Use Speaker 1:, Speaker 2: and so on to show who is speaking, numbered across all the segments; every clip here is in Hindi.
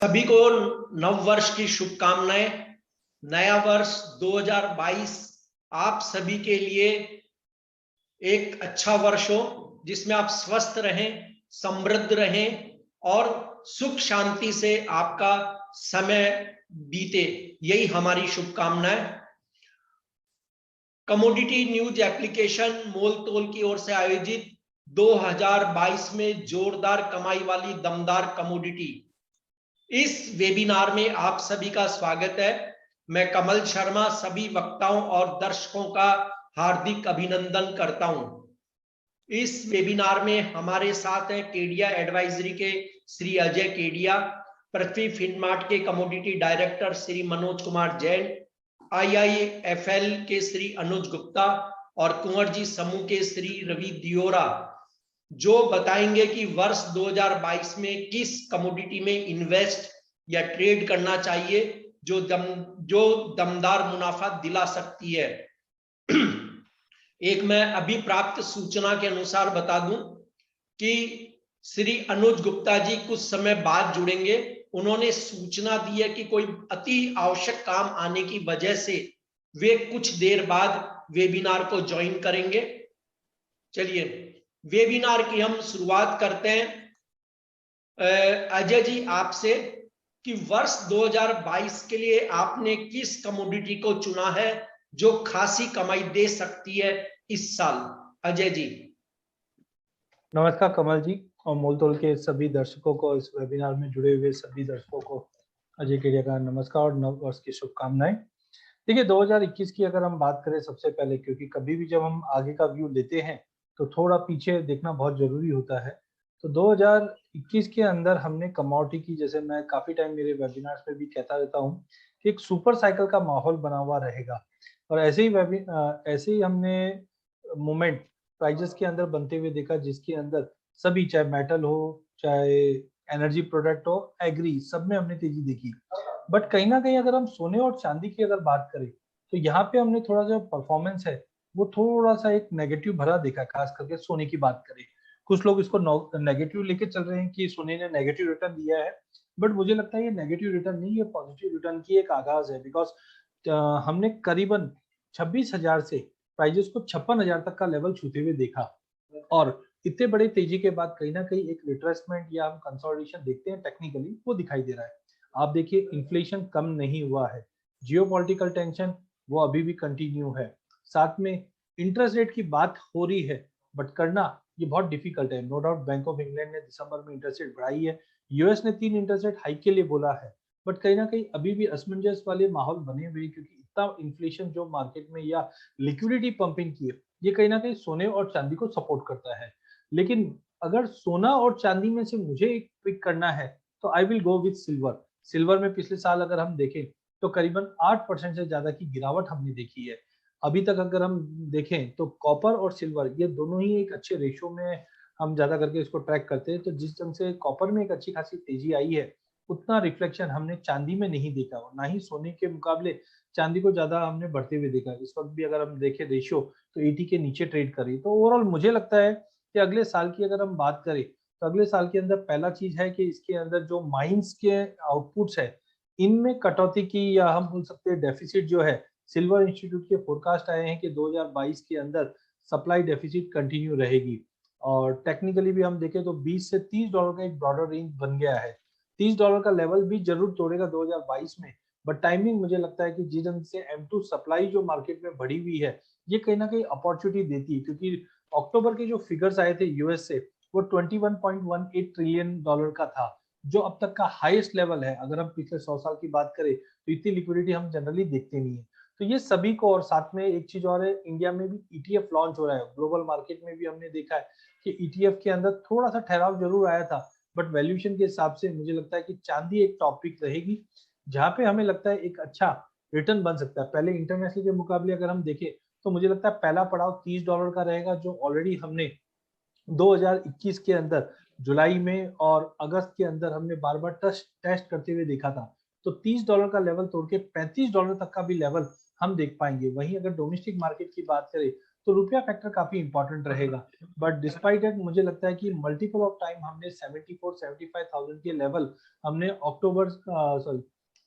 Speaker 1: सभी को नव वर्ष की शुभकामनाएं। नया वर्ष 2022 आप सभी के लिए एक अच्छा वर्ष हो, जिसमें आप स्वस्थ रहें, समृद्ध रहें और सुख शांति से आपका समय बीते, यही हमारी शुभकामनाएं। कमोडिटी न्यूज एप्लीकेशन मोल तोल की ओर से आयोजित 2022 में जोरदार कमाई वाली दमदार कमोडिटी, इस वेबिनार में आप सभी का स्वागत है। मैं कमल शर्मा सभी वक्ताओं और दर्शकों का हार्दिक अभिनंदन करता हूं। इस वेबिनार में हमारे साथ हैं केडिया एडवाइजरी के श्री अजय केडिया, पृथ्वी फिनमार्ट के commodity director Shri Manoj Kumar Jain, IIFL के श्री अनुज गुप्ता और कुंवर जी समूह के श्री रवि दियोरा, जो बताएंगे कि वर्ष 2022 में किस कमोडिटी में इन्वेस्ट या ट्रेड करना चाहिए जो दमदार मुनाफा दिला सकती है। एक मैं अभी प्राप्त सूचना के अनुसार बता दूं कि श्री अनुज गुप्ता जी कुछ समय बाद जुड़ेंगे। उन्होंने सूचना दी है कि कोई अति आवश्यक काम आने की वजह से वे कुछ देर बाद वेबिनार को ज्वाइन करेंगे। चलिए वेबिनार की हम शुरुआत करते हैं। अजय जी आपसे कि वर्ष 2022 के लिए आपने किस कमोडिटी को चुना है जो खासी कमाई दे सकती है इस साल? अजय जी।
Speaker 2: नमस्कार कमल जी और मोलतोल के सभी दर्शकों को, इस वेबिनार में जुड़े हुए सभी दर्शकों को अजय केडिया का नमस्कार और नव वर्ष की शुभकामनाएं। देखिए 2021 की अगर हम बात करें सबसे पहले, क्योंकि कभी भी जब हम आगे का व्यू लेते हैं तो थोड़ा पीछे देखना बहुत जरूरी होता है। तो 2021 के अंदर हमने कमोडिटी की, जैसे मैं काफी टाइम मेरे वेबिनार्स में भी कहता रहता हूँ कि एक सुपर साइकिल का माहौल बना हुआ रहेगा और ऐसे ही हमने मोमेंट प्राइजेस के अंदर बनते हुए देखा, जिसके अंदर सभी, चाहे मेटल हो, चाहे एनर्जी प्रोडक्ट हो, एग्री, सब में हमने तेजी देखी। बट कहीं ना कहीं अगर हम सोने और चांदी की अगर बात करें तो यहाँ पे हमने थोड़ा जो परफॉर्मेंस है वो थोड़ा सा एक नेगेटिव भरा देखा, खास करके सोने की बात करें। कुछ लोग इसको नेगेटिव लेके चल रहे हैं कि सोने ने नेगेटिव रिटर्न दिया है, बट मुझे लगता है ये नेगेटिव रिटर्न नहीं, ये पॉजिटिव रिटर्न की एक आगाज है। बिकॉज हमने करीबन 26,000 से प्राइजेस को 56,000 तक का लेवल छूते हुए देखा और इतने बड़े तेजी के बाद कहीं ना कहीं एक रिट्रेसमेंट या हम कंसोलिडेशन देखते हैं टेक्निकली, वो दिखाई दे रहा है। आप देखिए इन्फ्लेशन कम नहीं हुआ है, जियोपॉलिटिकल टेंशन वो अभी भी कंटिन्यू है, साथ में इंटरेस्ट रेट की बात हो रही है, बट करना ये बहुत डिफिकल्ट है। No doubt Bank of England ने दिसंबर में इंटरेस्ट रेट बढ़ाई है, यूएस ने 3 इंटरेस्ट रेट हाइक के लिए बोला है, बट कहीं ना कहीं अभी भी असमंजस वाले माहौल बने हुए, क्योंकि इतना इन्फ्लेशन जो मार्केट में या लिक्विडिटी पंपिंग की है, ये कहीं ना कहीं सोने और चांदी को सपोर्ट करता है। लेकिन अगर सोना और चांदी में से मुझे एक पिक करना है तो I will go with silver. Silver में पिछले साल अगर हम देखें तो करीबन 8% से ज्यादा की गिरावट हमने देखी है। अभी तक अगर हम देखें तो कॉपर और सिल्वर ये दोनों ही एक अच्छे रेशो में हम ज्यादा करके इसको ट्रैक करते हैं। तो जिस ढंग से कॉपर में एक अच्छी खासी तेजी आई है, उतना रिफ्लेक्शन हमने चांदी में नहीं देखा, और ना ही सोने के मुकाबले चांदी को ज्यादा हमने बढ़ते हुए देखा। इस वक्त भी अगर हम देखें रेशियो तो 80 के नीचे ट्रेड करी। तो ओवरऑल मुझे लगता है कि अगले साल की अगर हम बात करें तो अगले साल के अंदर पहला चीज है कि इसके अंदर जो माइंस के आउटपुट्स है इनमें कटौती की, या हम बोल सकते हैं डेफिसिट जो है, सिल्वर इंस्टीट्यूट के फोरकास्ट आए हैं कि 2022 के अंदर सप्लाई डेफिसिट कंटिन्यू रहेगी। और टेक्निकली भी हम देखें तो 20 से 30 डॉलर का एक ब्रॉडर रेंज बन गया है। 30 डॉलर का लेवल भी जरूर तोड़ेगा 2022 में, बट टाइमिंग मुझे लगता है कि जिस ढंग से M2 सप्लाई जो मार्केट में बढ़ी हुई है, ये कहीं ना कहीं अपॉर्चुनिटी देती है। क्योंकि अक्टूबर के जो फिगर्स आए थे यूएस से, वो 21.18 ट्रिलियन डॉलर का था, जो अब तक का हाईएस्ट लेवल है। अगर हम पिछले 100 साल की बात करें तो इतनी लिक्विडिटी हम जनरली देखते नहीं है। तो ये सभी को, और साथ में एक चीज और है, इंडिया में भी ईटीएफ लॉन्च हो रहा है। ग्लोबल मार्केट में भी हमने देखा है कि ईटीएफ के अंदर थोड़ा सा ठहराव जरूर आया था, बट वैल्यूएशन के हिसाब से मुझे लगता है कि चांदी एक टॉपिक रहेगी जहां पे हमें लगता है एक अच्छा रिटर्न बन सकता है। पहले इंटरनेशनल के मुकाबले अगर हम देखें तो मुझे लगता है पहला पड़ाव 30 डॉलर का रहेगा, जो ऑलरेडी हमने 2021 के अंदर जुलाई में और अगस्त के अंदर हमने बार बार टेस्ट करते हुए देखा था। तो 30 डॉलर का लेवल तोड़ के 35 डॉलर तक का भी लेवल हम देख पाएंगे। वहीं अगर डोमेस्टिक मार्केट की बात करें तो रुपया फैक्टर काफी इंपॉर्टेंट रहेगा। बट डिस्पाइट इट मुझे लगता है कि मल्टीपल ऑफ टाइम हमने 74-75,000 के लेवल हमने अक्टूबर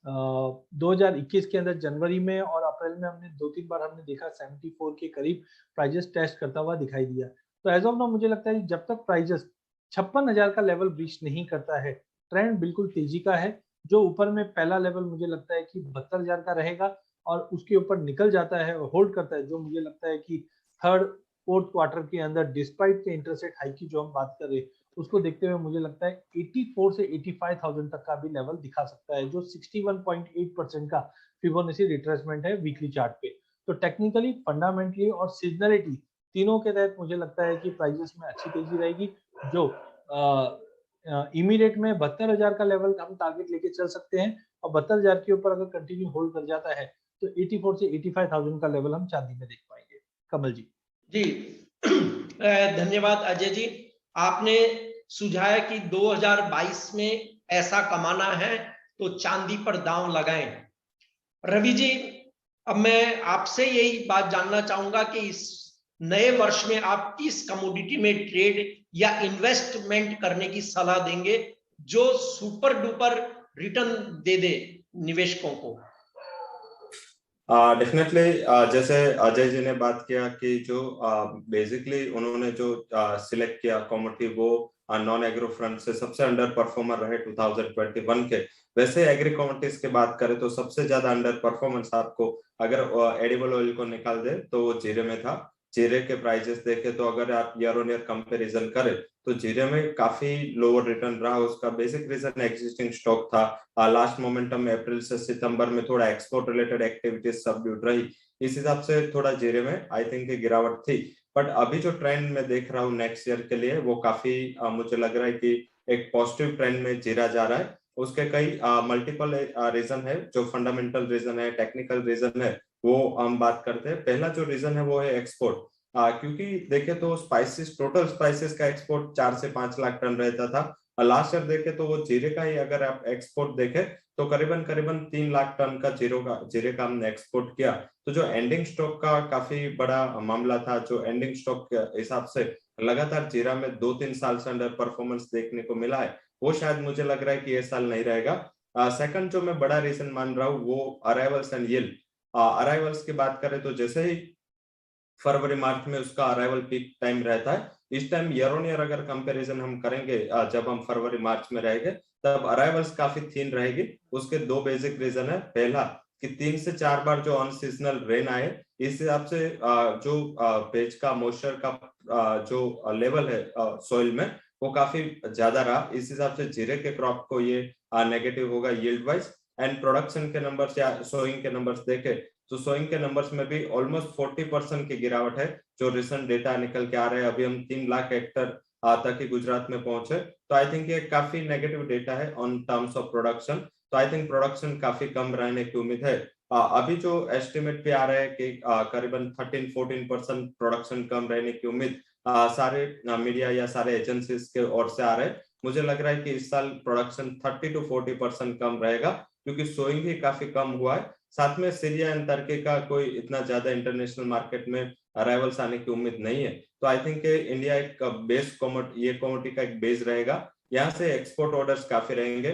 Speaker 2: 2021 के अंदर जनवरी में और अप्रैल में हमने 2-3 बार हमने देखा 74 के करीब प्राइजेस टेस्ट करता हुआ दिखाई दिया। तो एज ऑफ नाउ मुझे लगता है कि जब तक प्राइजेस 56,000 का लेवल ब्रीच नहीं करता है, ट्रेंड बिल्कुल तेजी का है। जो ऊपर में पहला लेवल मुझे लगता है कि 72,000 का रहेगा और उसके ऊपर निकल जाता है और होल्ड करता है, जो मुझे लगता है कि थर्ड फोर्थ क्वार्टर के अंदर डिस्पाइट के इंटरेस्ट रेट हाइक की जो हम बात कर रहे हैं उसको देखते हुए मुझे लगता है 84 से 85,000 तक का भी लेवल दिखा सकता है, जो 61.8% का फिबोनाची रिट्रेसमेंट है वीकली चार्ट पे। तो टेक्निकली, फंडामेंटली और सीजनलिटी तीनों के तहत मुझे लगता है कि प्राइजेस में अच्छी तेजी रहेगी। जो इमीडिएट में 72,000 का लेवल हम टारगेट लेके चल सकते हैं और 72,000 के ऊपर अगर कंटिन्यू होल्ड कर जाता है तो 84 से 85,000 का लेवल हम चांदी में देख पाएंगे। कमल जी।
Speaker 1: जी धन्यवाद अजय जी। आपने सुझाया कि 2022 में ऐसा कमाना है तो चांदी पर दांव लगाएं। रवि जी, अब मैं आपसे यही बात जानना चाहूंगा कि इस नए वर्ष में आप किस कमोडिटी में ट्रेड या इन्वेस्टमेंट करने की सलाह देंगे जो सुपर डुपर रिटर्न दे दे निवेशकों को?
Speaker 3: डेफिनेटली जैसे अजय जी ने बात किया कि जो बेसिकली उन्होंने जो सिलेक्ट किया कमोडिटी वो नॉन एग्रो फ्रंट से सबसे अंडर परफॉर्मर रहे 2021 के। वैसे एग्री कमोडिटीज की बात करें तो सबसे ज्यादा अंडर परफॉर्मेंस आपको अगर एडिबल ऑयल को निकाल दे तो वो जीरे में था। जीरे के प्राइजेस देखे तो अगर आप ईयर ऑन ईयर कंपेरिजन करें तो जीरे में काफी लोअर रिटर्न रहा। उसका बेसिक रीजन एग्जिस्टिंग स्टॉक था। लास्ट मोमेंटम अप्रैल से सितंबर में थोड़ा एक्सपोर्ट रिलेटेड एक्टिविटीज सबड्यूट रही, इस हिसाब से थोड़ा जीरे में आई थिंक गिरावट थी। बट अभी जो ट्रेंड में देख रहा हूँ नेक्स्ट ईयर के लिए वो काफी मुझे लग रहा है कि एक पॉजिटिव ट्रेंड में जीरा जा रहा है। उसके कई मल्टीपल रीजन है, जो फंडामेंटल रीजन है, टेक्निकल रीजन है, वो हम बात करते हैं। पहला जो रीजन है वो है एक्सपोर्ट। क्योंकि देखे तो स्पाइसेस, टोटल स्पाइसेस का एक्सपोर्ट 4 से 5 लाख टन रहता था। लास्ट ईयर देखे तो वो जीरे का ही अगर आप एक्सपोर्ट देखे तो करीबन 3 लाख टन का जीरे का हमने एक्सपोर्ट किया। तो जो एंडिंग स्टॉक का काफी बड़ा मामला था, जो एंडिंग स्टॉक के हिसाब से लगातार जीरा में 2-3 साल से अंडर परफॉर्मेंस देखने को मिला है, वो शायद मुझे लग रहा है कि ये साल नहीं रहेगा। सेकंड जो मैं बड़ा रीजन मान रहा हूँ वो अराइवल्स एंड यील्ड। अराइवल्स की बात करें तो जैसे ही फरवरी मार्च में उसका अराइवल पीक टाइम रहता है, इस टाइम ईयर ऑन ईयर अगर कंपैरिजन हम करेंगे जब हम फरवरी मार्च में रहेंगे तब अराइवल्स काफी थीन रहेगी। उसके दो बेसिक रीजन है। पहला कि 3 से 4 बार जो अनसीजनल रेन आए, इस हिसाब से जो पेज का मॉइस्चर का जो लेवल है सॉइल में वो काफी ज्यादा रहा। इस हिसाब से जीरे के क्रॉप को ये नेगेटिव होगा यील्ड वाइज। एंड प्रोडक्शन के नंबर्स या सोइंग के नंबर्स देखे तो सोइंग के नंबर्स में भी ऑलमोस्ट 40% की गिरावट है। जो रिसेंट डेटा निकल के आ रहे हैं, अभी हम 3 लाख हेक्टर तक ही गुजरात में पहुंचे, तो आई थिंक ये काफी नेगेटिव डेटा है ऑन टर्म्स ऑफ प्रोडक्शन। तो आई थिंक प्रोडक्शन काफी कम रहने की उम्मीद है। अभी जो एस्टिमेट पे आ रहा है कि करीबन 13-14% प्रोडक्शन कम रहने की उम्मीद सारे मीडिया या सारे एजेंसीज के ओर से आ रहे हैं। मुझे लग रहा है कि इस साल प्रोडक्शन 30-40% कम रहेगा, क्योंकि सोइंग भी काफी कम हुआ है। साथ में सीरिया एंड टर्की का कोई इतना ज्यादा इंटरनेशनल मार्केट में अराइवल्स आने की उम्मीद नहीं है। तो आई थिंक इंडिया एक बेस ये कमोडिटी का एक बेस रहेगा। यहाँ से एक्सपोर्ट ऑर्डर्स काफी रहेंगे।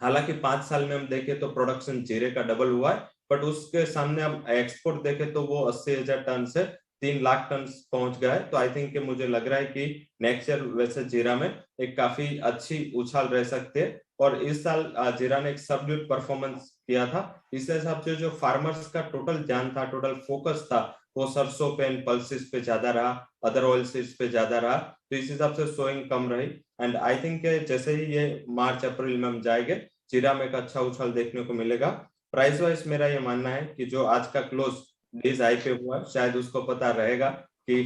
Speaker 3: हालांकि 5 साल में हम देखें तो प्रोडक्शन जीरे का डबल हुआ है, बट उसके सामने हम एक्सपोर्ट देखें तो वो 80,000 टन से 3 लाख टन पहुंच गया है। तो आई थिंक मुझे लग रहा है कि नेक्स्ट ईयर वैसे जीरा में एक काफी अच्छी उछाल रह सकते हैं। और इस साल जीरा ने एक सबड्यूट परफॉर्मेंस किया था। इस हिसाब से जो फार्मर्स का टोटल ध्यान था, टोटल फोकस था, वो सरसों पे एंड पल्सेस पे ज्यादा रहा, अदर ऑयल सीड्स पे ज्यादा रहा। तो इस हिसाब से सोइंग कम रही। एंड आई थिंक जैसे ही ये मार्च अप्रैल में हम जाएंगे, जीरा में एक अच्छा उछाल देखने को मिलेगा। प्राइस वाइज मेरा ये मानना है कि जो आज का क्लोज डेज हाई पे हुआ, शायद उसको पता रहेगा कि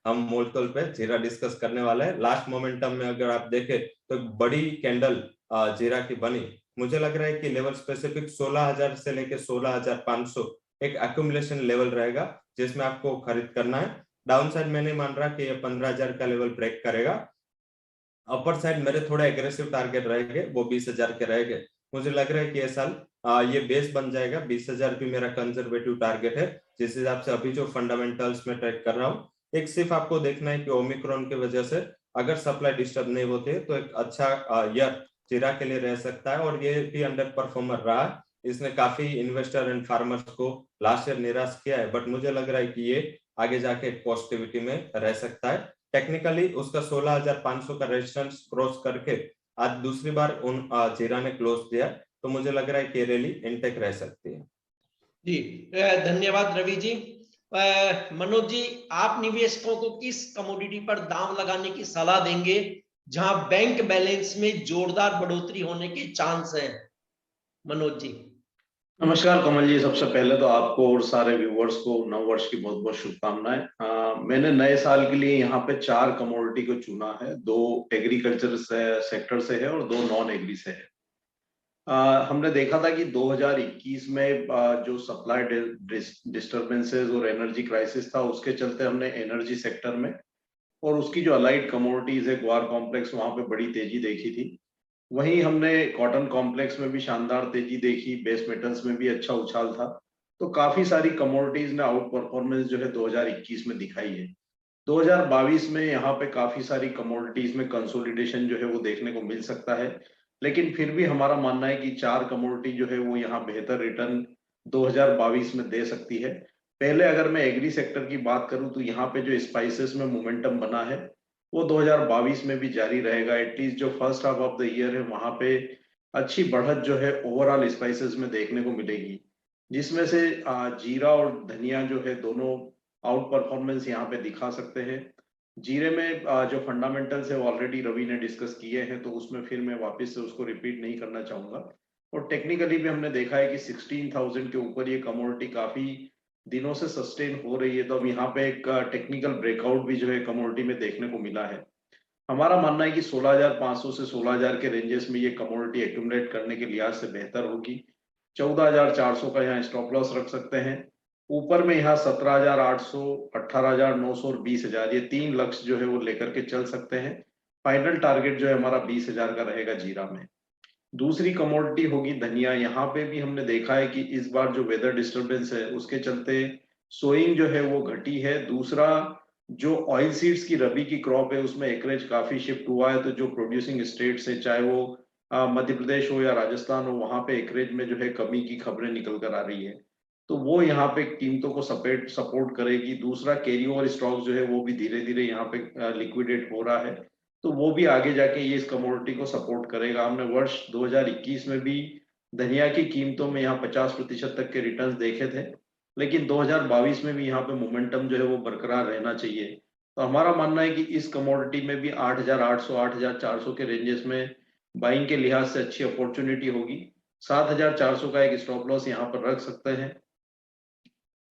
Speaker 3: हम मोलतोल पे जीरा डिस्कस करने वाले हैं। लास्ट मोमेंटम में अगर आप देखें तो एक बड़ी कैंडल जीरा की बनी। मुझे लग रहा है कि लेवल स्पेसिफिक 16,000 से लेके 16,500 एक एक्यूमुलेशन लेवल रहेगा जिसमें आपको खरीद करना है। डाउन साइड मैं नहीं मान रहा कि ये 15,000 का लेवल ब्रेक करेगा। अपर साइड मेरे थोड़े एग्रेसिव टारगेट रहेंगे, वो 20,000 के रहेंगे। मुझे लग रहा है कि ये साल ये बेस बन जाएगा। 20,000 भी मेरा कंजर्वेटिव टारगेट है, जिस हिसाब से अभी जो फंडामेंटल्स में ट्रेड कर रहा हूँ। एक सिर्फ आपको देखना है कि ओमिक्रॉन की वजह से अगर सप्लाई डिस्टर्ब नहीं होती है तो एक अच्छा ईयर जीरा के लिए रह सकता है, और ये भी अंडर परफॉर्मर रहा। इसने काफी इन्वेस्टर एंड फार्मर्स को लास्ट ईयर निराश किया है, बट मुझे लग रहा है कि ये आगे जाके एक पॉजिटिविटी में रह सकता है। टेक्निकली उसका 16,500 का रेजिस्टेंस क्रॉस करके आज दूसरी बार उन जीरा ने क्लोज दिया, तो मुझे लग रहा है कि रैली इंटेक रह सकती है।
Speaker 1: जी धन्यवाद रवि जी। मनोज जी, आप निवेशकों को किस कमोडिटी पर दांव लगाने की सलाह देंगे जहां बैंक बैलेंस में जोरदार बढ़ोतरी होने के चांस है? मनोज जी।
Speaker 4: नमस्कार कमल जी, सबसे पहले तो आपको और सारे व्यूवर्स को नववर्ष की बहुत बहुत शुभकामनाएं। मैंने नए साल के लिए यहाँ पे 4 कमोडिटी को चुना है, 2 एग्रीकल्चर सेक्टर से है और 2 नॉन एग्री से है। हमने देखा था कि 2021 में जो सप्लाई डिस्टर्बेंसेस और एनर्जी क्राइसिस था, उसके चलते हमने एनर्जी सेक्टर में और उसकी जो अलाइड कमोडिटीज है ग्वार कॉम्प्लेक्स, वहां पे बड़ी तेजी देखी थी। वहीं हमने कॉटन कॉम्प्लेक्स में भी शानदार तेजी देखी, बेस मेटल्स में भी अच्छा उछाल था। तो काफी सारी कमोडिटीज ने आउट परफॉर्मेंस जो है 2021 में दिखाई है। 2022 में यहाँ पे काफी सारी कमोडिटीज में कंसोलिडेशन जो है वो देखने को मिल सकता है, लेकिन फिर भी हमारा मानना है कि 4 कमोडिटी जो है वो यहाँ बेहतर रिटर्न 2022 में दे सकती है। पहले अगर मैं एग्री सेक्टर की बात करूं तो यहाँ पे जो स्पाइसेस में मोमेंटम बना है वो 2022 में भी जारी रहेगा। एटलीस्ट जो first half of the year है वहां पे अच्छी बढ़त जो है ओवरऑल स्पाइसेस में देखने को मिलेगी, जिसमें से जीरा और धनिया जो है दोनों आउट परफॉर्मेंस यहाँ पे दिखा सकते हैं। जीरे में जो फंडामेंटल्स है ऑलरेडी रवि ने डिस्कस किए हैं, तो उसमें फिर मैं वापस से उसको रिपीट नहीं करना चाहूंगा। और टेक्निकली भी हमने देखा है कि 16,000 के ऊपर ये कमोडिटी काफी दिनों से सस्टेन हो रही है। तो अब यहाँ पे एक टेक्निकल ब्रेकआउट भी जो है कमोडिटी में देखने को मिला है। हमारा मानना है कि 16,500 से 16,000 के रेंजेस में ये कमोडिटी एक्यूमुलेट करने के लिहाज से बेहतर होगी। 14,400 का यहाँ स्टॉप लॉस रख सकते हैं। ऊपर में यहाँ 17,800, 18,900 और 20,000, ये 3 लक्ष्य जो है वो लेकर के चल सकते हैं। फाइनल टारगेट जो है हमारा 20,000 का रहेगा जीरा में। दूसरी कमोडिटी होगी धनिया। यहाँ पे भी हमने देखा है कि इस बार जो वेदर डिस्टर्बेंस है उसके चलते सोइंग जो है वो घटी है। दूसरा, जो ऑयल सीड्स की रबी की क्रॉप है उसमें एकरेज काफी शिफ्ट हुआ है, तो जो प्रोड्यूसिंग स्टेट्स है चाहे वो मध्य प्रदेश हो या राजस्थान हो, वहां पे एकरेज में जो है कमी की खबरें निकल कर आ रही है, तो वो यहाँ पे कीमतों को सपोर्ट करेगी। दूसरा, कैरी ओवर स्टॉक जो है वो भी धीरे धीरे यहाँ पे लिक्विडेट हो रहा है, तो वो भी आगे जाके ये इस कमोडिटी को सपोर्ट करेगा। हमने वर्ष 2021 में भी धनिया की कीमतों में यहाँ 50% तक के रिटर्न्स देखे थे, लेकिन 2022 में भी यहाँ पे मोमेंटम जो है वो बरकरार रहना चाहिए। तो हमारा मानना है कि इस कमोडिटी में भी 8,800, 8,400 के रेंजेस में बाइंग के लिहाज से अच्छी अपॉर्चुनिटी होगी। 7,400 का एक स्टॉप लॉस यहाँ पर रख सकते हैं।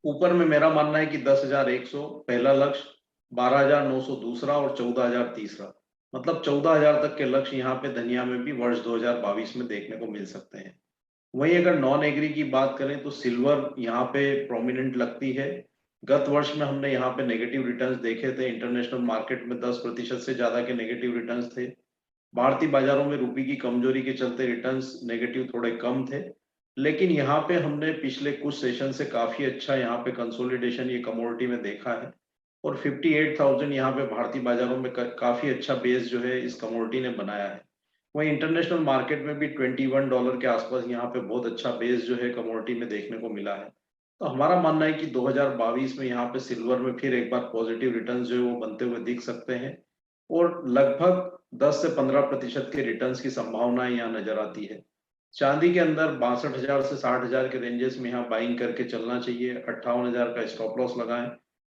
Speaker 4: ऊपर में मेरा मानना है कि 10,100 पहला लक्ष्य, 12,900 दूसरा और 14,000 तीसरा, मतलब 14,000 तक के लक्ष्य यहाँ पे धनिया में भी वर्ष 2022 में देखने को मिल सकते हैं। वहीं अगर नॉन एग्री की बात करें तो सिल्वर यहाँ पे प्रोमिनेंट लगती है। गत वर्ष में हमने यहाँ पे नेगेटिव रिटर्न्स देखे थे। इंटरनेशनल मार्केट में 10% से ज्यादा के नेगेटिव रिटर्न्स थे। भारतीय बाजारों में रुपये की कमजोरी के चलते रिटर्न्स नेगेटिव थोड़े कम थे, लेकिन यहाँ पे हमने पिछले कुछ सेशन से काफी अच्छा यहाँ पे कंसोलिडेशन ये कमोडिटी में देखा है, और 58,000 यहाँ पे भारतीय बाजारों में काफी अच्छा बेस जो है इस कमोडिटी ने बनाया है। वहीं इंटरनेशनल मार्केट में भी $21 के आसपास यहाँ पे बहुत अच्छा बेस जो है कमोडिटी में देखने को मिला है। तो हमारा मानना है कि 2022 में यहाँ पे सिल्वर में फिर एक बार पॉजिटिव रिटर्न जो है वो बनते हुए दिख सकते हैं, और लगभग 10 से 15% के रिटर्न्स की संभावना यहाँ नजर आती है। चांदी के अंदर 62,000 से 60,000 के रेंजेस में यहाँ बाइंग करके चलना चाहिए। 58,000 का स्टॉप लॉस लगाएं।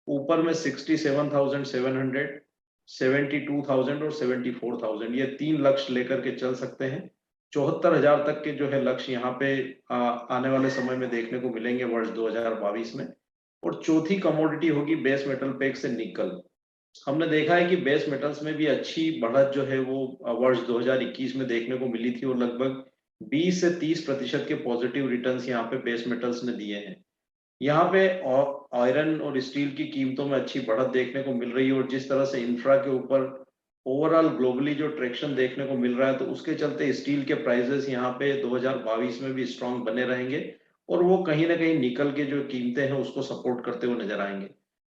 Speaker 4: ऊपर में 67,700, 72,000 और 74,000, ये 3 लक्ष्य लेकर के चल सकते हैं। 74,000 तक के जो है लक्ष्य यहाँ पे आने वाले समय में देखने को मिलेंगे वर्ष 2022 में। और चौथी कमोडिटी होगी बेस मेटल पैक से निकल। हमने देखा है कि बेस मेटल्स में भी अच्छी बढ़त जो है वो वर्ष 2021 में देखने को मिली थी, और लगभग 20 से 30% के पॉजिटिव रिटर्न्स यहाँ पे बेस मेटल्स ने दिए हैं। यहाँ पे आयरन और स्टील की कीमतों में अच्छी बढ़त देखने को मिल रही है, और जिस तरह से इंफ्रा के ऊपर ओवरऑल ग्लोबली जो ट्रैक्शन देखने को मिल रहा है, तो उसके चलते स्टील के प्राइसेस यहाँ पे 2022 में भी स्ट्रांग बने रहेंगे और वो कहीं ना कहीं निकल के जो कीमतें हैं उसको सपोर्ट करते हुए नजर आएंगे।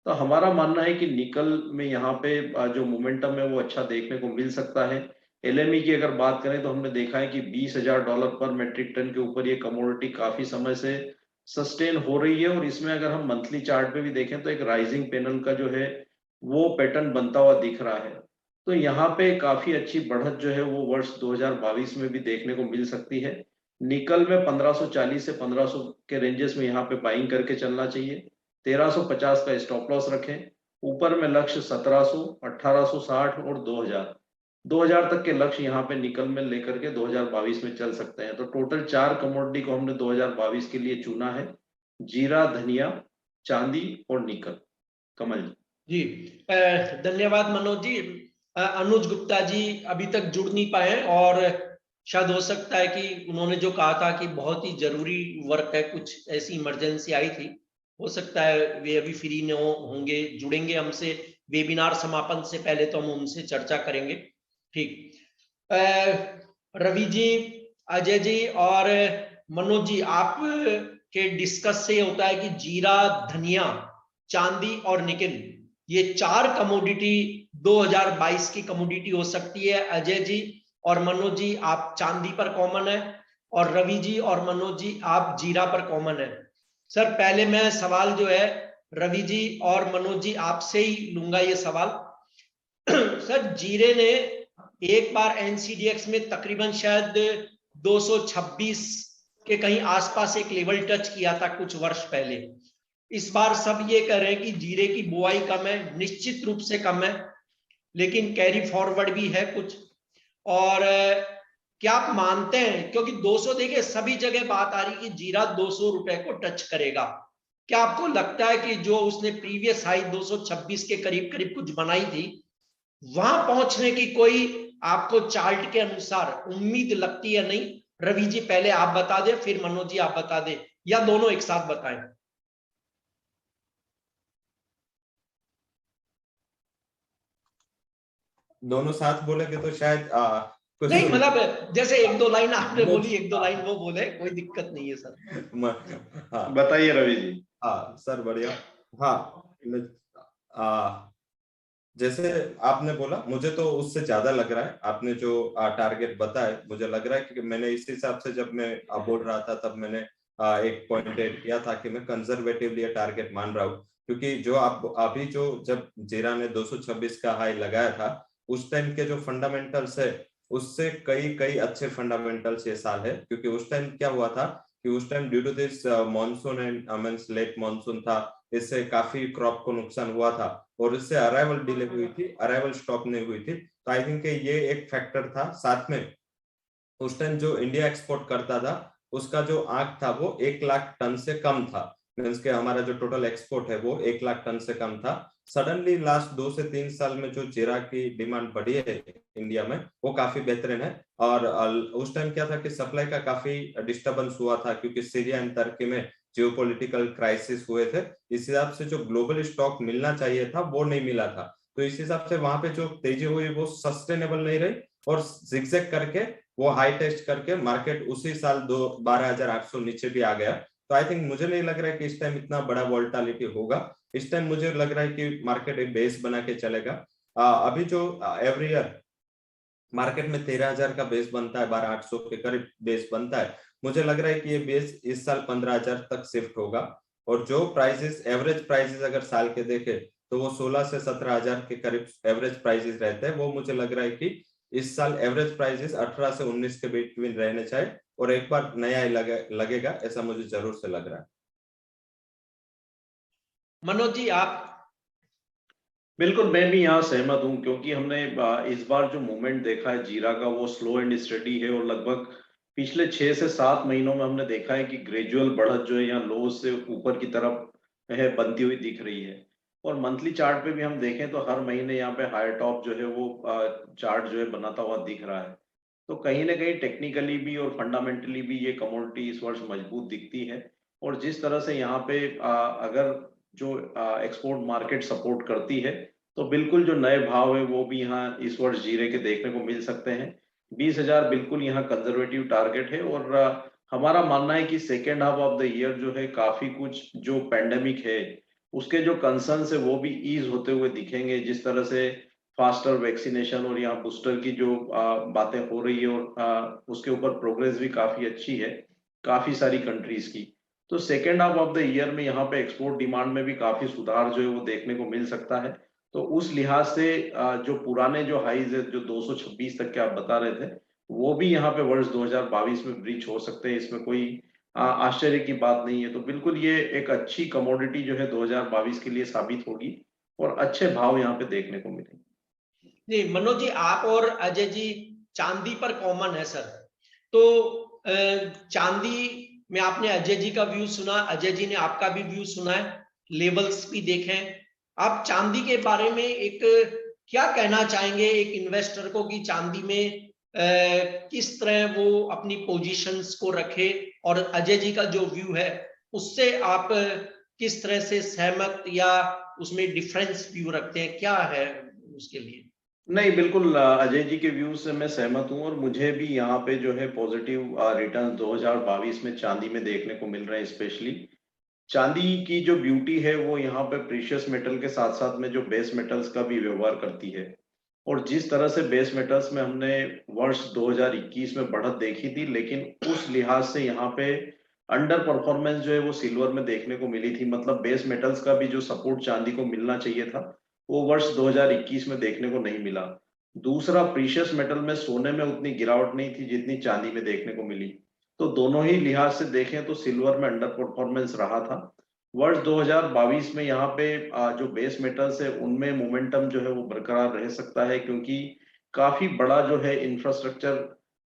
Speaker 4: तो हमारा मानना है कि निकल में यहाँ पे जो मोमेंटम है वो अच्छा देखने को मिल सकता है। एलएमई की अगर बात करें तो हमने देखा है कि $20,000 पर मेट्रिक टन के ऊपर ये कमोडिटी काफी समय से सस्टेन हो रही है और इसमें अगर हम मंथली चार्ट पे भी देखें तो एक राइजिंग पैनल का जो है वो पैटर्न बनता हुआ दिख रहा है। तो यहाँ पे काफी अच्छी बढ़त जो है वो वर्ष 2022 में भी देखने को मिल सकती है। निकल में 1540 से 1500 के रेंजेस में यहाँ पे बाइंग करके चलना चाहिए। 1350 का स्टॉप लॉस रखें। ऊपर में लक्ष्य 1700, 1860 और 2000 तक के लक्ष्य यहाँ पे निकल में लेकर के 2022 में चल सकते हैं। तो टोटल 4 कमोडिटी को हमने 2022 के लिए चुना है: जीरा, धनिया, चांदी और निकल। कमल जी।
Speaker 1: धन्यवाद मनोज जी। अनुज गुप्ता जी अभी तक जुड़ नहीं पाए और शायद हो सकता है कि उन्होंने जो कहा था कि बहुत ही जरूरी वर्क है, कुछ ऐसी इमरजेंसी आई थी, हो सकता है वे अभी फ्री न होंगे, जुड़ेंगे हमसे वेबिनार समापन से पहले, तो हम उनसे चर्चा करेंगे। ठीक, रवि जी, अजय जी और मनोज जी, आप के डिस्कस से होता है कि जीरा, धनिया, चांदी और निकेल, ये 4 कमोडिटी 2022 की कमोडिटी हो सकती है। अजय जी और मनोज जी आप चांदी पर कॉमन है और रवि जी और मनोज जी आप जीरा पर कॉमन है। सर पहले मैं सवाल जो है रवि जी और मनोज जी आपसे ही लूंगा ये सवाल। सर जीरे ने एक बार एनसीडीएक्स में तकरीबन शायद 226 के कहीं आसपास एक लेवल टच किया था कुछ वर्ष पहले। इस बार सब ये कह रहे हैं कि जीरे की बुआई कम है, निश्चित रूप से कम है, लेकिन कैरी फॉरवर्ड भी है कुछ। और क्या आप मानते हैं, क्योंकि 200 देखिए सभी जगह बात आ रही कि जीरा 200 रुपए को टच करेगा, क्या आपको लगता है कि जो उसने प्रीवियस हाई 226 के करीब करीब कुछ बनाई थी, वहां पहुंचने की कोई आपको चार्ट के अनुसार उम्मीद लगती है? नहीं, रवि जी पहले आप बता दें, फिर मनोज जी आप बता दें, या दोनों एक साथ बताएं।
Speaker 3: दोनों साथ बोलेगे तो शायद कुछ
Speaker 1: नहीं, मतलब जैसे 1-2 लाइन आपने बोली, 1-2 लाइन वो बोले, कोई दिक्कत नहीं है सर।
Speaker 4: हाँ बताइए रवि जी।
Speaker 3: हाँ सर बढ़िया। हाँ जैसे आपने बोला, मुझे तो उससे ज्यादा लग रहा है। आपने जो टारगेट बताया, मुझे लग रहा है कि मैंने इस हिसाब से जब मैं बोल रहा था तब मैंने एक पॉइंट ऐड किया था कि मैं कंजर्वेटिवली टारगेट मान रहा हूँ, क्योंकि जो आप अभी जो जब जीरा ने 226 का हाई लगाया था उस टाइम के जो फंडामेंटल्स है उससे कई कई अच्छे फंडामेंटल्स ये साल है। क्योंकि उस टाइम क्या हुआ था कि उस time due to this monsoon and means late monsoon था, इससे काफी क्रॉप को नुकसान हुआ था और इससे अराइवल डिले हुई थी, अराइवल स्टॉप नहीं हुई थी। तो आई थिंक ये एक फैक्टर था। साथ में उस टाइम जो इंडिया एक्सपोर्ट करता था उसका जो आंक था वो 1 लाख टन से कम था, मीन्स के हमारा जो टोटल एक्सपोर्ट है वो 1 लाख टन से कम था। सडनली लास्ट 2 से 3 साल में जो जीरा की डिमांड बढ़ी है इंडिया में वो काफी बेहतरीन है। और उस टाइम क्या था कि सप्लाई का काफी डिस्टर्बेंस हुआ था, क्योंकि सीरिया एंड तुर्की में जियोपॉलिटिकल क्राइसिस हुए थे। इस हिसाब से जो ग्लोबल स्टॉक मिलना चाहिए था वो नहीं मिला था। तो इस हिसाब से वहां पे जो तेजी हुई वो सस्टेनेबल नहीं रही और जिगजैग करके वो हाई टेस्ट करके मार्केट उसी साल 12,800 नीचे भी आ गया। तो आई थिंक मुझे नहीं लग रहा है कि इस टाइम इतना बड़ा वोलेटिलिटी होगा। इस टाइम मुझे लग रहा है कि मार्केट एक बेस बना के चलेगा। अभी जो एवरी ईयर मार्केट में 13,000 का बेस बनता है, 12,800 के करीब बेस बनता है, मुझे लग रहा है कि ये बेस इस साल 15,000 तक शिफ्ट होगा। और जो प्राइसेस, एवरेज प्राइसेस अगर साल के देखें तो वो 16 से 17,000 के करीब एवरेज प्राइसेस रहते हैं। वो मुझे लग रहा है कि इस साल एवरेज प्राइसेस 18 से 19 के बिटवीन रहने चाहिए और एक बार नया लगेगा, ऐसा मुझे जरूर से लग रहा है।
Speaker 1: मनोज जी आप?
Speaker 4: बिल्कुल, मैं भी यहाँ सहमत हूँ, क्योंकि हमने इस बार जो मूवमेंट देखा है जीरा का वो स्लो एंड स्टडी है और लगभग पिछले 6 से 7 महीनों में हमने देखा है कि ग्रेजुअल बढ़त जो है यहाँ लो से ऊपर की तरफ है बनती हुई दिख रही है। और मंथली चार्ट पे भी हम देखें तो हर महीने यहाँ पे हायर टॉप जो है वो चार्ट जो है बनाता हुआ दिख रहा है। तो कहीं ना कहीं टेक्निकली भी और फंडामेंटली भी ये कमोडिटी इस वर्ष मजबूत दिखती है। और जिस तरह से यहाँ पे अगर जो एक्सपोर्ट मार्केट सपोर्ट करती है तो बिल्कुल जो नए भाव है वो भी यहाँ इस वर्ष जीरे के देखने को मिल सकते हैं। 20,000 बिल्कुल यहाँ कंजर्वेटिव टारगेट है। और हमारा मानना है कि second half of the year जो है काफी कुछ जो पैंडेमिक है उसके जो कंसर्न्स है वो भी ईज होते हुए दिखेंगे। जिस तरह से फास्टर वैक्सीनेशन और यहाँ बूस्टर की जो बातें हो रही है और उसके ऊपर प्रोग्रेस भी काफी अच्छी है काफी सारी कंट्रीज की। तो second half of the year में यहाँ पे एक्सपोर्ट डिमांड में भी काफी सुधार जो है वो देखने को मिल सकता है। तो उस लिहाज से जो पुराने जो हाईज है जो 226 तक के आप बता रहे थे वो भी यहाँ पे वर्ष 2022 में ब्रीच हो सकते हैं। इसमें कोई आश्चर्य की बात नहीं है। तो बिल्कुल ये एक अच्छी कमोडिटी जो है 2022 के लिए साबित होगी और अच्छे भाव यहाँ पे देखने को मिलेंगे।
Speaker 1: जी मनोज जी, आप और अजय जी चांदी पर कॉमन है सर। तो चांदी में आपने अजय जी का व्यू सुना, अजय जी ने आपका भी व्यू सुना है, लेवल्स भी देखें। आप चांदी के बारे में एक क्या कहना चाहेंगे एक इन्वेस्टर को कि चांदी में किस तरह वो अपनी पोजीशंस को रखे, और अजय जी का जो व्यू है उससे आप किस तरह से सहमत या उसमें डिफरेंस व्यू रखते हैं, क्या है उसके लिए?
Speaker 4: नहीं, बिल्कुल अजय जी के व्यूज से मैं सहमत हूं और मुझे भी यहाँ पे जो है पॉजिटिव रिटर्न 2022 में चांदी में देखने को मिल रहे हैं। स्पेशली चांदी की जो ब्यूटी है वो यहाँ पे प्रीशियस मेटल के साथ साथ में जो बेस मेटल्स का भी व्यवहार करती है। और जिस तरह से बेस मेटल्स में हमने वर्ष 2021 में बढ़त देखी थी, लेकिन उस लिहाज से यहाँ पे अंडर परफॉर्मेंस जो है वो सिल्वर में देखने को मिली थी। मतलब बेस मेटल्स का भी जो सपोर्ट चांदी को मिलना चाहिए था वो वर्ष 2021 में देखने को नहीं मिला। दूसरा, प्रीशियस मेटल में सोने में उतनी गिरावट नहीं थी जितनी चांदी में देखने को मिली। तो दोनों ही लिहाज से देखें तो सिल्वर में अंडर परफॉर्मेंस रहा था। वर्ष 2022 में यहाँ पे जो बेस मेटल्स है उनमें मोमेंटम जो है वो बरकरार रह सकता है, क्योंकि काफी बड़ा जो है इंफ्रास्ट्रक्चर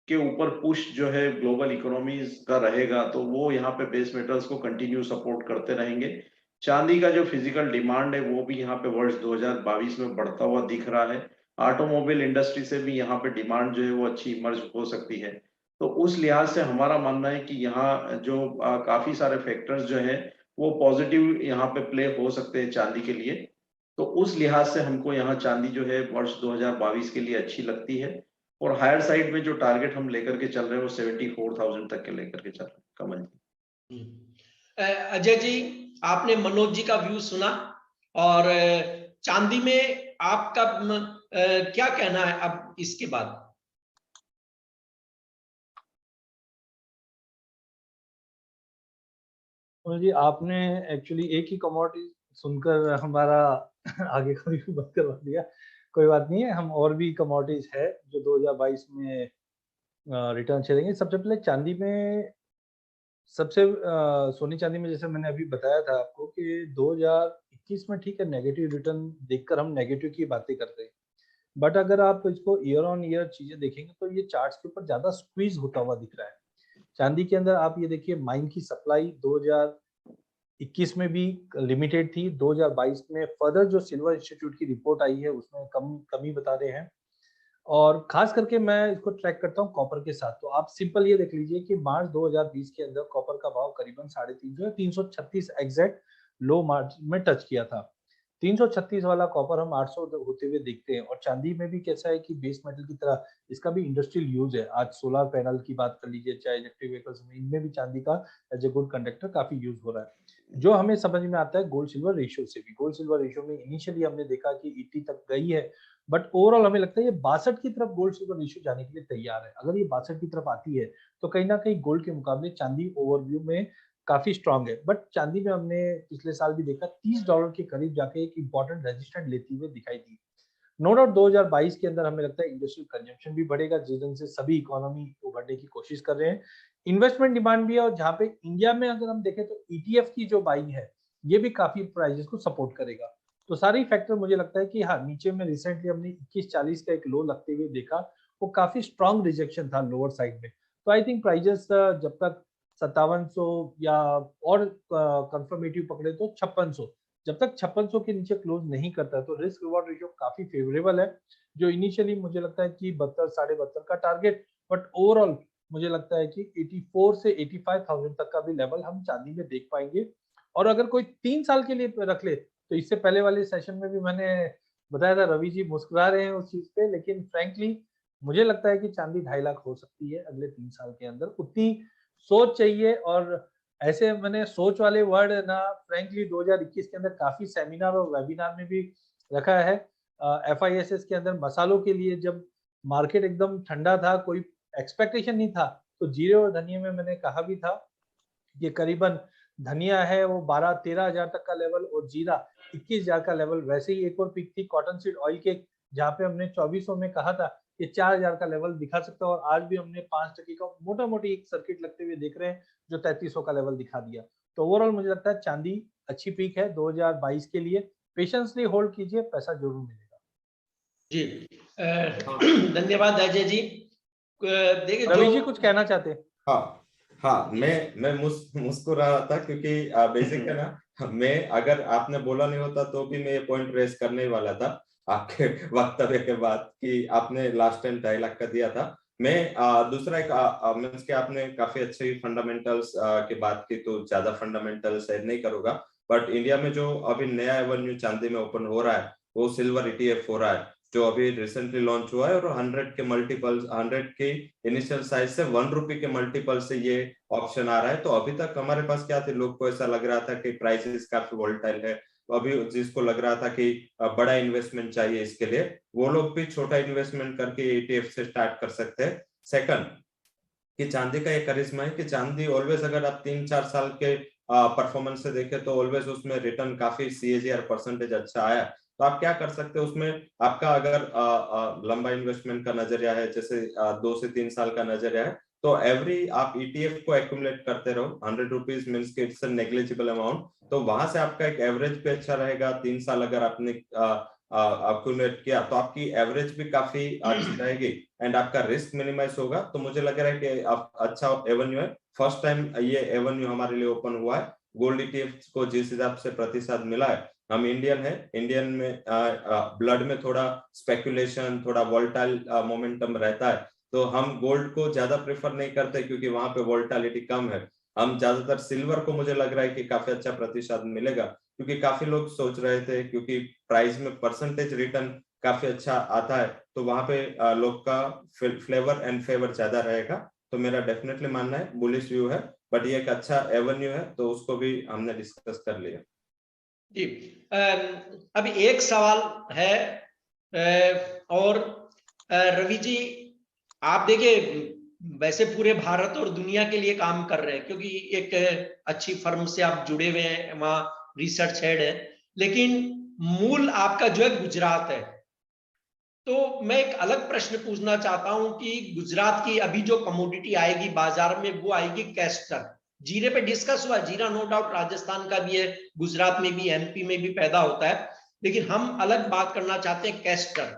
Speaker 4: के ऊपर पुश जो है ग्लोबल इकोनॉमीज का रहेगा। तो वो यहाँ पे बेस मेटल्स को कंटिन्यू सपोर्ट करते रहेंगे। चांदी का जो फिजिकल डिमांड है वो भी यहाँ पे वर्ष 2022 में बढ़ता हुआ दिख रहा है। ऑटोमोबाइल इंडस्ट्री से भी यहाँ पे डिमांड जो है वो अच्छी इमर्ज हो सकती है। तो उस लिहाज से हमारा मानना है कि यहाँ जो काफी सारे फैक्टर्स जो है वो पॉजिटिव यहाँ पे प्ले हो सकते हैं चांदी के लिए। तो उस लिहाज से हमको यहाँ चांदी जो है वर्ष 2022 के लिए अच्छी लगती है। और हायर साइड में जो टारगेट हम लेकर के चल रहे हैं वो 74,000 तक के लेकर के चल रहे हैं। कमल जी।
Speaker 1: अजय जी, आपने मनोज जी का व्यू सुना, और चांदी में आपका क्या कहना है अब इसके बाद?
Speaker 2: जी, आपने एक्चुअली एक ही कमोडिटी सुनकर हमारा आगे का भी बंद करवा दिया। कोई बात नहीं है, हम और भी कमोडिटीज है जो 2022 में रिटर्न चलेंगे। सबसे पहले चांदी में सबसे सोने चांदी में जैसे मैंने अभी बताया था आपको कि 2021 में ठीक है नेगेटिव रिटर्न देखकर हम नेगेटिव की बातें करते हैं, बट अगर आप इसको ईयर ऑन ईयर चीजें देखेंगे तो ये चार्ट्स के ऊपर ज्यादा स्क्वीज होता हुआ दिख रहा है। चांदी के अंदर आप ये देखिए, माइन की सप्लाई 2021 में भी लिमिटेड थी। 2022 में फर्दर जो सिल्वर इंस्टीट्यूट की रिपोर्ट आई है उसमें कमी बता रहे हैं। और खास करके मैं इसको ट्रैक करता हूँ कॉपर के साथ। तो आप सिंपल ये देख लीजिए कि मार्च 2020 के अंदर कॉपर का भाव करीबन 336 एग्जैक्ट लो मार्च में टच किया था। 336 वाला कॉपर हम 800 होते हुए देखते हैं। और चांदी में भी कैसा है कि बेस मेटल की तरह इसका भी इंडस्ट्रियल यूज है। आज सोलर पैनल की बात कर लीजिए, चाहे इलेक्ट्रिक व्हीकल्स में, इनमें भी चांदी का एज ए गुड कंडक्टर काफी यूज हो रहा है। जो हमें समझ में आता है गोल्ड सिल्वर रेशियो से भी, गोल्ड सिल्वर रेशियो में इनिशियली हमने देखा कि 80 तक गई है, बट ओवरऑल हमें लगता है ये 62 की तरफ गोल्ड सिल्वर रेशियो जाने के लिए तैयार है। अगर ये 62 की तरफ आती है तो कहीं ना कहीं गोल्ड के मुकाबले चांदी ओवरव्यू में काफी स्ट्रांग है। बट चांदी में हमने पिछले साल भी देखा $30 के करीब जाके एक इंपॉर्टेंट रेजिस्टेंट लेती हुए दिखाई दी। नो डाउट 2022 के अंदर हमें लगता है इंडस्ट्रियल कंजम्पशन भी बढ़ेगा, जिस दिन से सभी इकोनॉमी उभरने की कोशिश कर रहे हैं। इन्वेस्टमेंट डिमांड भी है, और जहाँ पे इंडिया में अगर हम देखें तो ईटीएफ की जो बाइंग है ये भी काफी प्राइजेस को सपोर्ट करेगा। तो सारे फैक्टर मुझे लगता है कि हाँ, नीचे में रिसेंटली हमने 2140 का एक लो लगते हुए देखा, वो काफी स्ट्रॉन्ग रिजेक्शन था लोअर साइड में। तो आई थिंक प्राइजेस जब तक 5700 या और कंफर्मेटिव पकड़े तो 5600, जब तक 5600 के नीचे क्लोज नहीं करता तो रिस्क रिवॉर्ड रेशियो काफी फेवरेबल है। जो इनिशियली मुझे लगता है कि 72 72.5 का टारगेट, बट ओवरऑल मुझे लगता है कि 84 से 85,000 तक का भी लेवल हम चांदी में देख पाएंगे। और अगर कोई 3 साल के लिए रख ले तो इससे पहले वाले सेशन में भी मैंने बताया था, रवि जी मुस्कुरा रहे हैं उस चीज पे, लेकिन फ्रैंकली मुझे लगता है कि चांदी 2.5 लाख हो सकती है अगले 3 साल के अंदर। उतनी सोच चाहिए, और ऐसे मैंने सोच वाले वर्ड ना फ्रैंकली 2021 के अंदर काफी सेमिनार और वेबिनार में भी रखा है। FISS के अंदर मसालों के लिए जब मार्केट एकदम ठंडा था, कोई एक्सपेक्टेशन नहीं था, तो जीरे और धनिया में मैंने कहा भी था ये करीबन धनिया है वो 12-13 हजार तक का लेवल, और जीरा 21 हजार का लेवल। वैसे ही एक और पिक थी कॉटन सीड ऑयल के, जहाँ पे हमने 2400 में कहा था कि 4 हजार का लेवल दिखा सकता है, और आज भी हमने 5% का मोटा मोटी एक सर्किट लगते हुए देख रहे हैं जो 3300 का लेवल दिखा दिया। तो ओवरऑल मुझे लगता है चांदी अच्छी पीक है 2022 के लिए। पेशेंसली होल्ड कीजिए, पैसा जरूर मिलेगा।
Speaker 1: जी धन्यवाद अजय जी। देखिए
Speaker 2: रवि जी कुछ कहना चाहते हैं?
Speaker 3: हाँ हाँ, मैं मुस्कुरा रहा था क्योंकि बेसिक है ना, मैं अगर आपने बोला नहीं होता तो भी मैं ये पॉइंट रेस करने ही वाला था आपके वक्तव्य के बाद कि आपने लास्ट टाइम 2.5 लाख का दिया था। मैं दूसरा एक मीन्स के आपने काफी अच्छी फंडामेंटल्स की बात की, तो ज्यादा फंडामेंटल्स ऐड नहीं करूंगा, बट इंडिया में जो अभी नया एवेन्यू चांदी में ओपन हो रहा है वो सिल्वर ETF हो रहा है, जो अभी रिसेंटली लॉन्च हुआ है, और 100 के मल्टीपल 100 के इनिशियल साइज से 1 रुपए के मल्टीपल से ये ऑप्शन आ रहा है। तो अभी तक हमारे पास क्या थे, लोग को ऐसा लग रहा था कि प्राइसेस काफी वोलेटाइल है, अभी जिसको लग रहा था कि बड़ा इन्वेस्टमेंट चाहिए इसके लिए, वो लोग भी छोटा इन्वेस्टमेंट करके ETF से स्टार्ट कर सकते हैं। सेकंड, कि चांदी का एक करिश्मा है कि चांदी ऑलवेज, अगर आप 3-4 साल के परफॉर्मेंस से देखें तो ऑलवेज उसमें रिटर्न काफी CAGR परसेंटेज अच्छा आया। तो आप क्या कर सकते हो उसमें, आपका अगर लंबा इन्वेस्टमेंट का नजरिया है, जैसे 2 से 3 साल का नजरिया है, तो एवरी आप ETF को एक्यूमुलेट करते रहो। 100 रुपीज मीन्स कि इट्स नेग्लिजिबल अमाउंट, तो वहां से आपका एक एवरेज भी अच्छा रहेगा। 3 साल अगर आपने एक्यूमुलेट किया तो आपकी एवरेज भी काफी अच्छी रहेगी एंड आपका रिस्क मिनिमाइज होगा। तो मुझे लग रहा है कि आप अच्छा एवेन्यू है, फर्स्ट टाइम ये एवेन्यू हमारे लिए ओपन हुआ है। गोल्ड ETF को जिस हिसाब से प्रतिशत मिला है, हम इंडियन है, इंडियन में ब्लड में थोड़ा स्पेकुलेशन, थोड़ा वोल्टाइल मोमेंटम रहता है, तो हम गोल्ड को ज्यादा प्रेफर नहीं करते क्योंकि वहां पे वोल्टालिटी कम है। हम ज्यादातर सिल्वर को, मुझे लग रहा है कि काफी अच्छा प्रतिशत मिलेगा, क्योंकि काफी लोग सोच रहे थे क्योंकि प्राइस में परसेंटेज रिटर्न काफी अच्छा आता है, तो वहां पे लोग का फ्लेवर एंड फेवर ज्यादा रहेगा। तो मेरा डेफिनेटली मानना है, बुलिश व्यू है, बट ये एक अच्छा एवेन्यू है, तो उसको भी हमने डिस्कस कर लिया।
Speaker 1: जी अभी एक सवाल है और रवि जी, आप देखिए वैसे पूरे भारत और दुनिया के लिए काम कर रहे हैं क्योंकि एक अच्छी फर्म से आप जुड़े हुए हैं, वहां रिसर्च हेड है, लेकिन मूल आपका जो है गुजरात है। तो मैं एक अलग प्रश्न पूछना चाहता हूं कि गुजरात की अभी जो कमोडिटी आएगी बाजार में वो आएगी कैस्टर। जीरे पे डिस्कस हुआ, जीरा नो डाउट राजस्थान का भी है, गुजरात में भी, MP में भी पैदा होता है, लेकिन हम अलग बात करना चाहते हैं कैस्टर।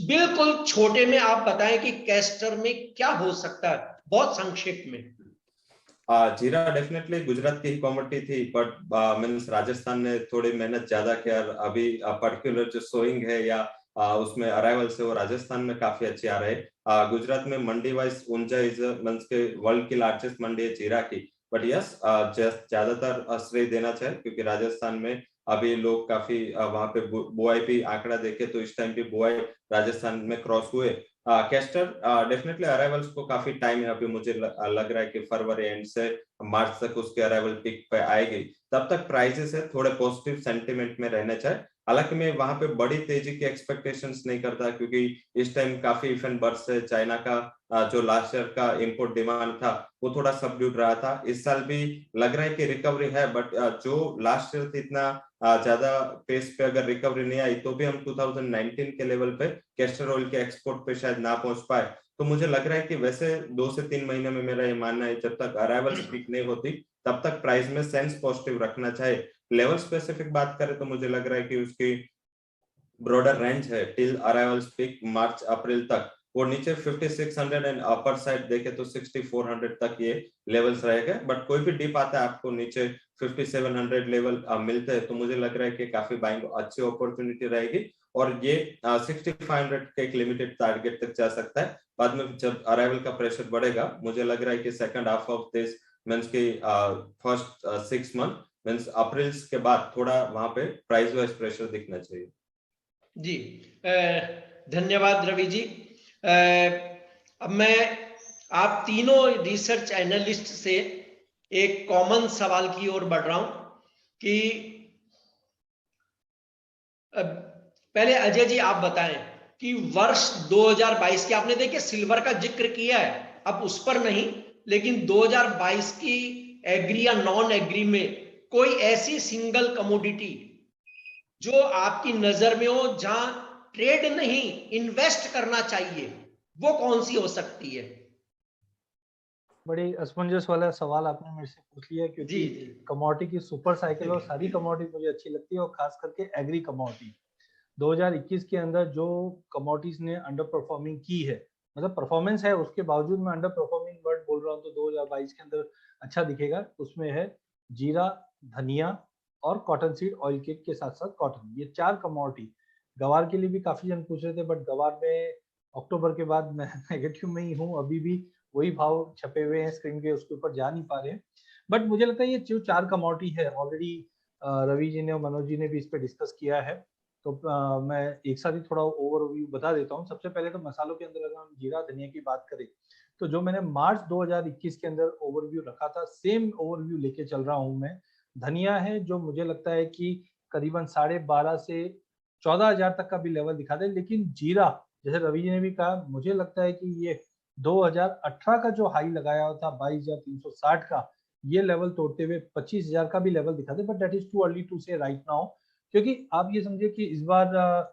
Speaker 1: बिल्कुल छोटे में आप बताएं कि कैस्टर में क्या हो सकता है, बहुत संक्षेप में।
Speaker 3: जीरा डेफिनेटली गुजरात की ही कॉमोडिटी थी, बट मीन्स राजस्थान ने थोड़ी मेहनत ज्यादा किया। अभी पर्टिकुलर जो सोइंग है या उसमें अराइवल से वो राजस्थान में काफी अच्छे आ रहे हैं। गुजरात में मंडी वाइज ऊंचा इज मीन्स के वर्ल्ड की लार्जेस्ट मंडी है जीरा की, बट यस ज्यादातर श्रेय देना चाहिए क्योंकि राजस्थान में अभी लोग काफी वहां पे बुआई भी आंकड़ा देखे तो इस टाइम भी बुआई राजस्थान में क्रॉस हुए। कैस्टर डेफिनेटली अराइवल्स को काफी टाइम है अभी, मुझे लग रहा है कि फरवरी एंड से मार्च तक उसके अराइवल पिक पे आएगी, तब तक प्राइसेस है थोड़े पॉजिटिव सेंटिमेंट में रहने चाहिए। हालांकि मैं वहां पे बड़ी तेजी की एक्सपेक्टेशंस नहीं करता क्योंकि इस टाइम काफी इफ एंड बर्स्ट है। चाइना का जो लास्ट ईयर का इंपोर्ट डिमांड था वो थोड़ा सबड्यूड रहा था, इस साल भी लग रहा है कि रिकवरी है, बट जो लास्ट ईयर इतना ज्यादा पेस पे अगर रिकवरी नहीं आई तो भी हम 2019 के लेवल पे कैस्टर ऑयल के एक्सपोर्ट पे शायद ना पहुंच पाए। तो मुझे लग रहा है कि वैसे 2 से 3 महीने में मेरा ये मानना है जब तक अराइवल स्पीक नहीं होती तब तक प्राइस में सेंस पॉजिटिव रखना चाहिए। लेवल स्पेसिफिक बात करें तो मुझे लग रहा है कि उसकी ब्रॉडर रेंज है टिल अराइवल पीक मार्च अप्रैल तक, वो नीचे 5600 एंड अपर साइड देखे तो 6400 तक ये लेवल्स रहेगा, बट कोई भी डिप आता है आपको नीचे 5700 लेवल मिलते हैं तो मुझे लग रहा है कि काफी बाइंग अच्छी अपॉर्चुनिटी रहेगी और ये 6500 के एक लिमिटेड टारगेट तक जा सकता है। बाद में जब अराइवल का प्रेशर बढ़ेगा मुझे लग रहा है कि second half of this means की फर्स्ट 6 मंथ मींस अप्रैल के बाद थोड़ा वहां पे प्राइस वाइज प्रेशर दिखना चाहिए।
Speaker 1: जी, धन्यवाद रवि जी। अब मैं आप तीनों रिसर्च एनालिस्ट से एक कॉमन सवाल की ओर बढ़ रहा हूं कि पहले अजय जी आप बताएं कि वर्ष 2022 के, आपने देखिए सिल्वर का जिक्र किया है, अब उस पर नहीं, लेकिन 2022 की एग्री या नॉन एग्री में कोई ऐसी सिंगल कमोडिटी जो आपकी नजर में हो जहां ट्रेड नहीं इन्वेस्ट करना चाहिए, वो कौन सी हो सकती है?
Speaker 2: बड़ी असमंजस वाला सवाल आपने मेरे से पूछ लिया,
Speaker 1: जी
Speaker 2: क्योंकि
Speaker 1: जी
Speaker 2: कमोडिटी की सुपर साइकिल और सारी कमोडिटी मुझे अच्छी लगती है, और खास करके एग्री कमोडिटी। 2021 के अंदर जो कमोडिटीज ने अंडर परफॉर्मिंग की है, मतलब परफॉर्मेंस है उसके बावजूद मैं अंडर परफॉर्मिंग वर्ड बोल रहा हूँ, तो 2022 के अंदर अच्छा दिखेगा। उसमें है जीरा, धनिया और कॉटन सीड ऑयल केक के साथ साथ कॉटन, ये 4 कमोडिटी। गवार के लिए भी काफी जन पूछ रहे थे, बट गवार में अक्टूबर के बाद मैं नेगेटिव में ही हूँ, अभी भी वही भाव छपे हुए हैं स्क्रीन के, उसके ऊपर जा नहीं पा रहे हैं। बट मुझे लगता है ये जो 4 कमोडिटी है, ऑलरेडी रवि जी ने और मनोज जी ने भी इस पर डिस्कस किया है, तो मैं एक साथ ही थोड़ा ओवरव्यू बता देता हूँ। सबसे पहले तो मसालों के अंदर अगर हम जीरा धनिया की बात करें, तो जो मैंने मार्च 2021 के अंदर ओवरव्यू रखा था, सेम ओवरव्यू लेके चल रहा हूँ मैं। धनिया है जो मुझे लगता है कि करीबन 12.5 से 14,000 तक का भी लेवल दिखा दे, लेकिन जीरा जैसे रवि जी ने भी कहा, मुझे लगता है कि ये 2018 का जो हाई लगाया था 22,360 का, ये लेवल तोड़ते हुए 25,000 का भी लेवल दिखा दे, but that is too early to say right now. क्योंकि आप ये समझिए कि इस बार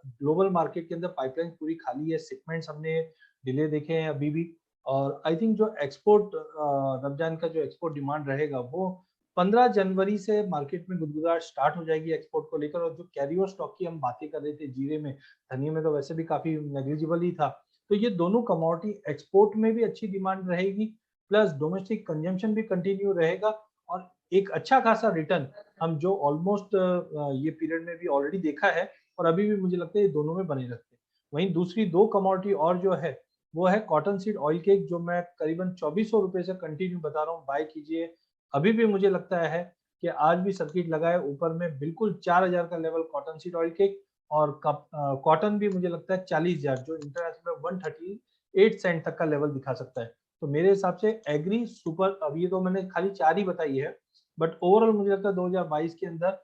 Speaker 2: ग्लोबल मार्केट के अंदर पाइपलाइन पूरी खाली है, शिपमेंट्स हमने डिले देखे हैं अभी भी, और आई थिंक जो एक्सपोर्ट रमजान का जो एक्सपोर्ट डिमांड रहेगा वो 15 जनवरी से मार्केट में गुदगुदाहट स्टार्ट हो जाएगी एक्सपोर्ट को लेकर। और जो कैरी ओवर स्टॉक की हम बातें कर रहे थे जीरे में, धनिया में तो वैसे भी काफी नेग्लिजिबल ही था, तो ये दोनों कमोडिटी एक्सपोर्ट में भी अच्छी डिमांड रहेगी, प्लस डोमेस्टिक कंजम्पशन भी कंटिन्यू रहेगा, और एक अच्छा खासा रिटर्न हम जो ऑलमोस्ट ये पीरियड में भी ऑलरेडी देखा है, और अभी भी मुझे लगता है ये दोनों में बने रहते हैं। वहीं दूसरी 2 कमोडिटी और जो है वो है कॉटन सीड ऑयल केक, जो मैं करीबन 2400 रुपए से कंटिन्यू बता रहा हूँ, बाय कीजिए। अभी भी मुझे लगता है कि आज भी सर्किट लगाए ऊपर में बिल्कुल 4,000 का level cotton seed oil cake, और कॉटन भी मुझे लगता है 40,000, जो इंटरनेशनल में 138 सेंट तक का लेवल दिखा सकता है। तो मेरे हिसाब से एग्री सुपर, अब ये तो मैंने खाली 4 ही बताई है, बट ओवरऑल मुझे लगता है 2022 के अंदर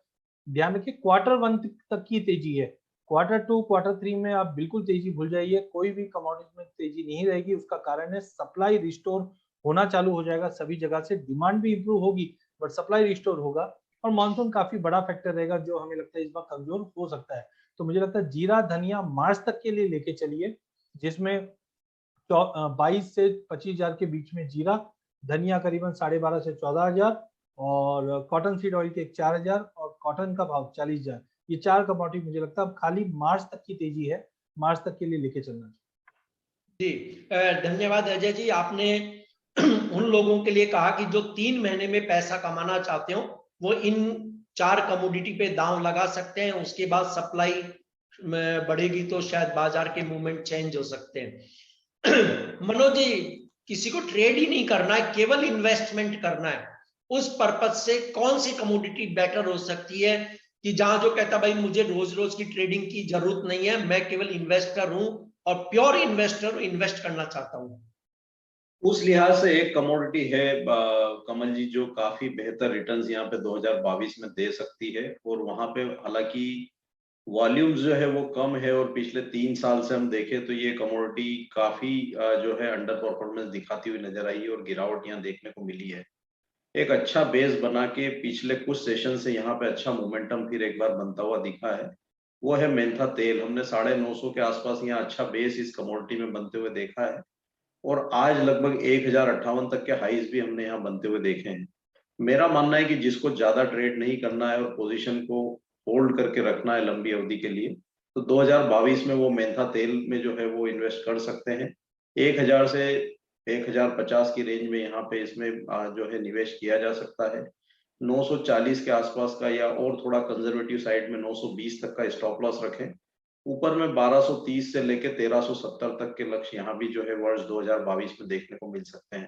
Speaker 2: ध्यान रखिए क्वार्टर 1 तक की तेजी है, क्वार्टर 2 क्वार्टर 3 में आप बिल्कुल तेजी भूल जाइए, कोई भी कमोडिटी में तेजी नहीं रहेगी। उसका कारण है सप्लाई रिस्टोर होना चालू हो जाएगा सभी जगह से, डिमांड भी इंप्रूव होगी बट सप्लाई रिस्टोर होगा, और मानसून काफी बड़ा फैक्टर रहेगा जो हमें लगता है इस बार कमजोर हो सकता है। तो मुझे लगता है जीरा धनिया मार्च तक के लिए लेके चलिए, जिसमें 22 से 25,000 के बीच में जीरा, धनिया करीबन 12.5 से 14,000, और कॉटन सीड ऑयल के 4,000, और कॉटन का भाव 40,000। ये 4 कमोडिटी मुझे लगता है अब खाली मार्च तक की तेजी है, मार्च तक के लिए लेके चलना
Speaker 1: जी, धन्यवाद अजय जी। आपने उन लोगों के लिए कहा कि जो 3 महीने में पैसा कमाना चाहते हो वो इन 4 कमोडिटी पे दांव लगा सकते हैं, उसके बाद सप्लाई बढ़ेगी तो शायद बाजार के मूवमेंट चेंज हो सकते हैं। मनोज जी, किसी को ट्रेड ही नहीं करना है, केवल इन्वेस्टमेंट करना है, उस पर्पज से कौन सी कमोडिटी बेटर हो सकती है कि जहां जो कहता भाई मुझे रोज रोज की ट्रेडिंग की जरूरत नहीं है, मैं केवल इन्वेस्टर हूं और प्योर इन्वेस्टर इन्वेस्ट करना चाहता हूं?
Speaker 4: उस लिहाज से एक कमोडिटी है कमल जी, जो काफी बेहतर रिटर्न्स यहाँ पे 2022 में दे सकती है, और वहां पे हालांकि वॉल्यूम्स जो है वो कम है, और पिछले 3 साल से हम देखें तो ये कमोडिटी काफी जो है अंडर परफॉर्मेंस दिखाती हुई नजर आई है, और गिरावट यहाँ देखने को मिली है। एक अच्छा बेस बना के पिछले कुछ सेशन से यहाँ पे अच्छा मोमेंटम फिर एक बार बनता हुआ दिखा है, वो है मेंथा तेल। हमने 950 के आसपास यहाँ अच्छा बेस इस कमोडिटी में बनते हुए देखा है, और आज लगभग 1,058 तक के हाईज भी हमने यहाँ बनते हुए देखे हैं। मेरा मानना है कि जिसको ज्यादा ट्रेड नहीं करना है और पोजीशन को होल्ड करके रखना है लंबी अवधि के लिए, तो 2022 में वो मेंथा तेल में जो है वो इन्वेस्ट कर सकते हैं। 1,000 से 1,050 की रेंज में यहाँ पे इसमें जो है निवेश किया जा सकता है। 940 के आसपास का, या और थोड़ा कंजर्वेटिव साइड में 920 तक का स्टॉप लॉस रखें। ऊपर में 1230 से लेके 1370 तक के लक्ष्य यहाँ भी जो है वर्ष 2022 में देखने को मिल सकते हैं।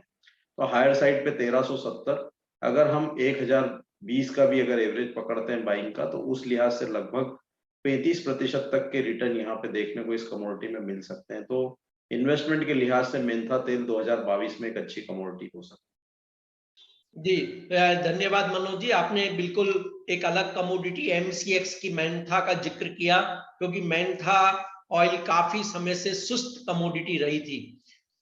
Speaker 4: तो हायर साइड पे 1370, अगर हम 1,020 का भी अगर एवरेज पकड़ते हैं बाइंग का, तो उस लिहाज से लगभग 35% तक के रिटर्न यहाँ पे देखने को इस कमोडिटी में मिल सकते हैं। तो इन्वेस्टमेंट के लिहाज से मेंथा तेल 2022 में एक अच्छी कमोडिटी हो सकती है।
Speaker 1: जी, धन्यवाद मनोज जी, आपने बिल्कुल एक अलग कमोडिटी MCX की मेंथा का जिक्र किया, क्योंकि मेंथा ऑयल काफी समय से सुस्त कमोडिटी रही थी।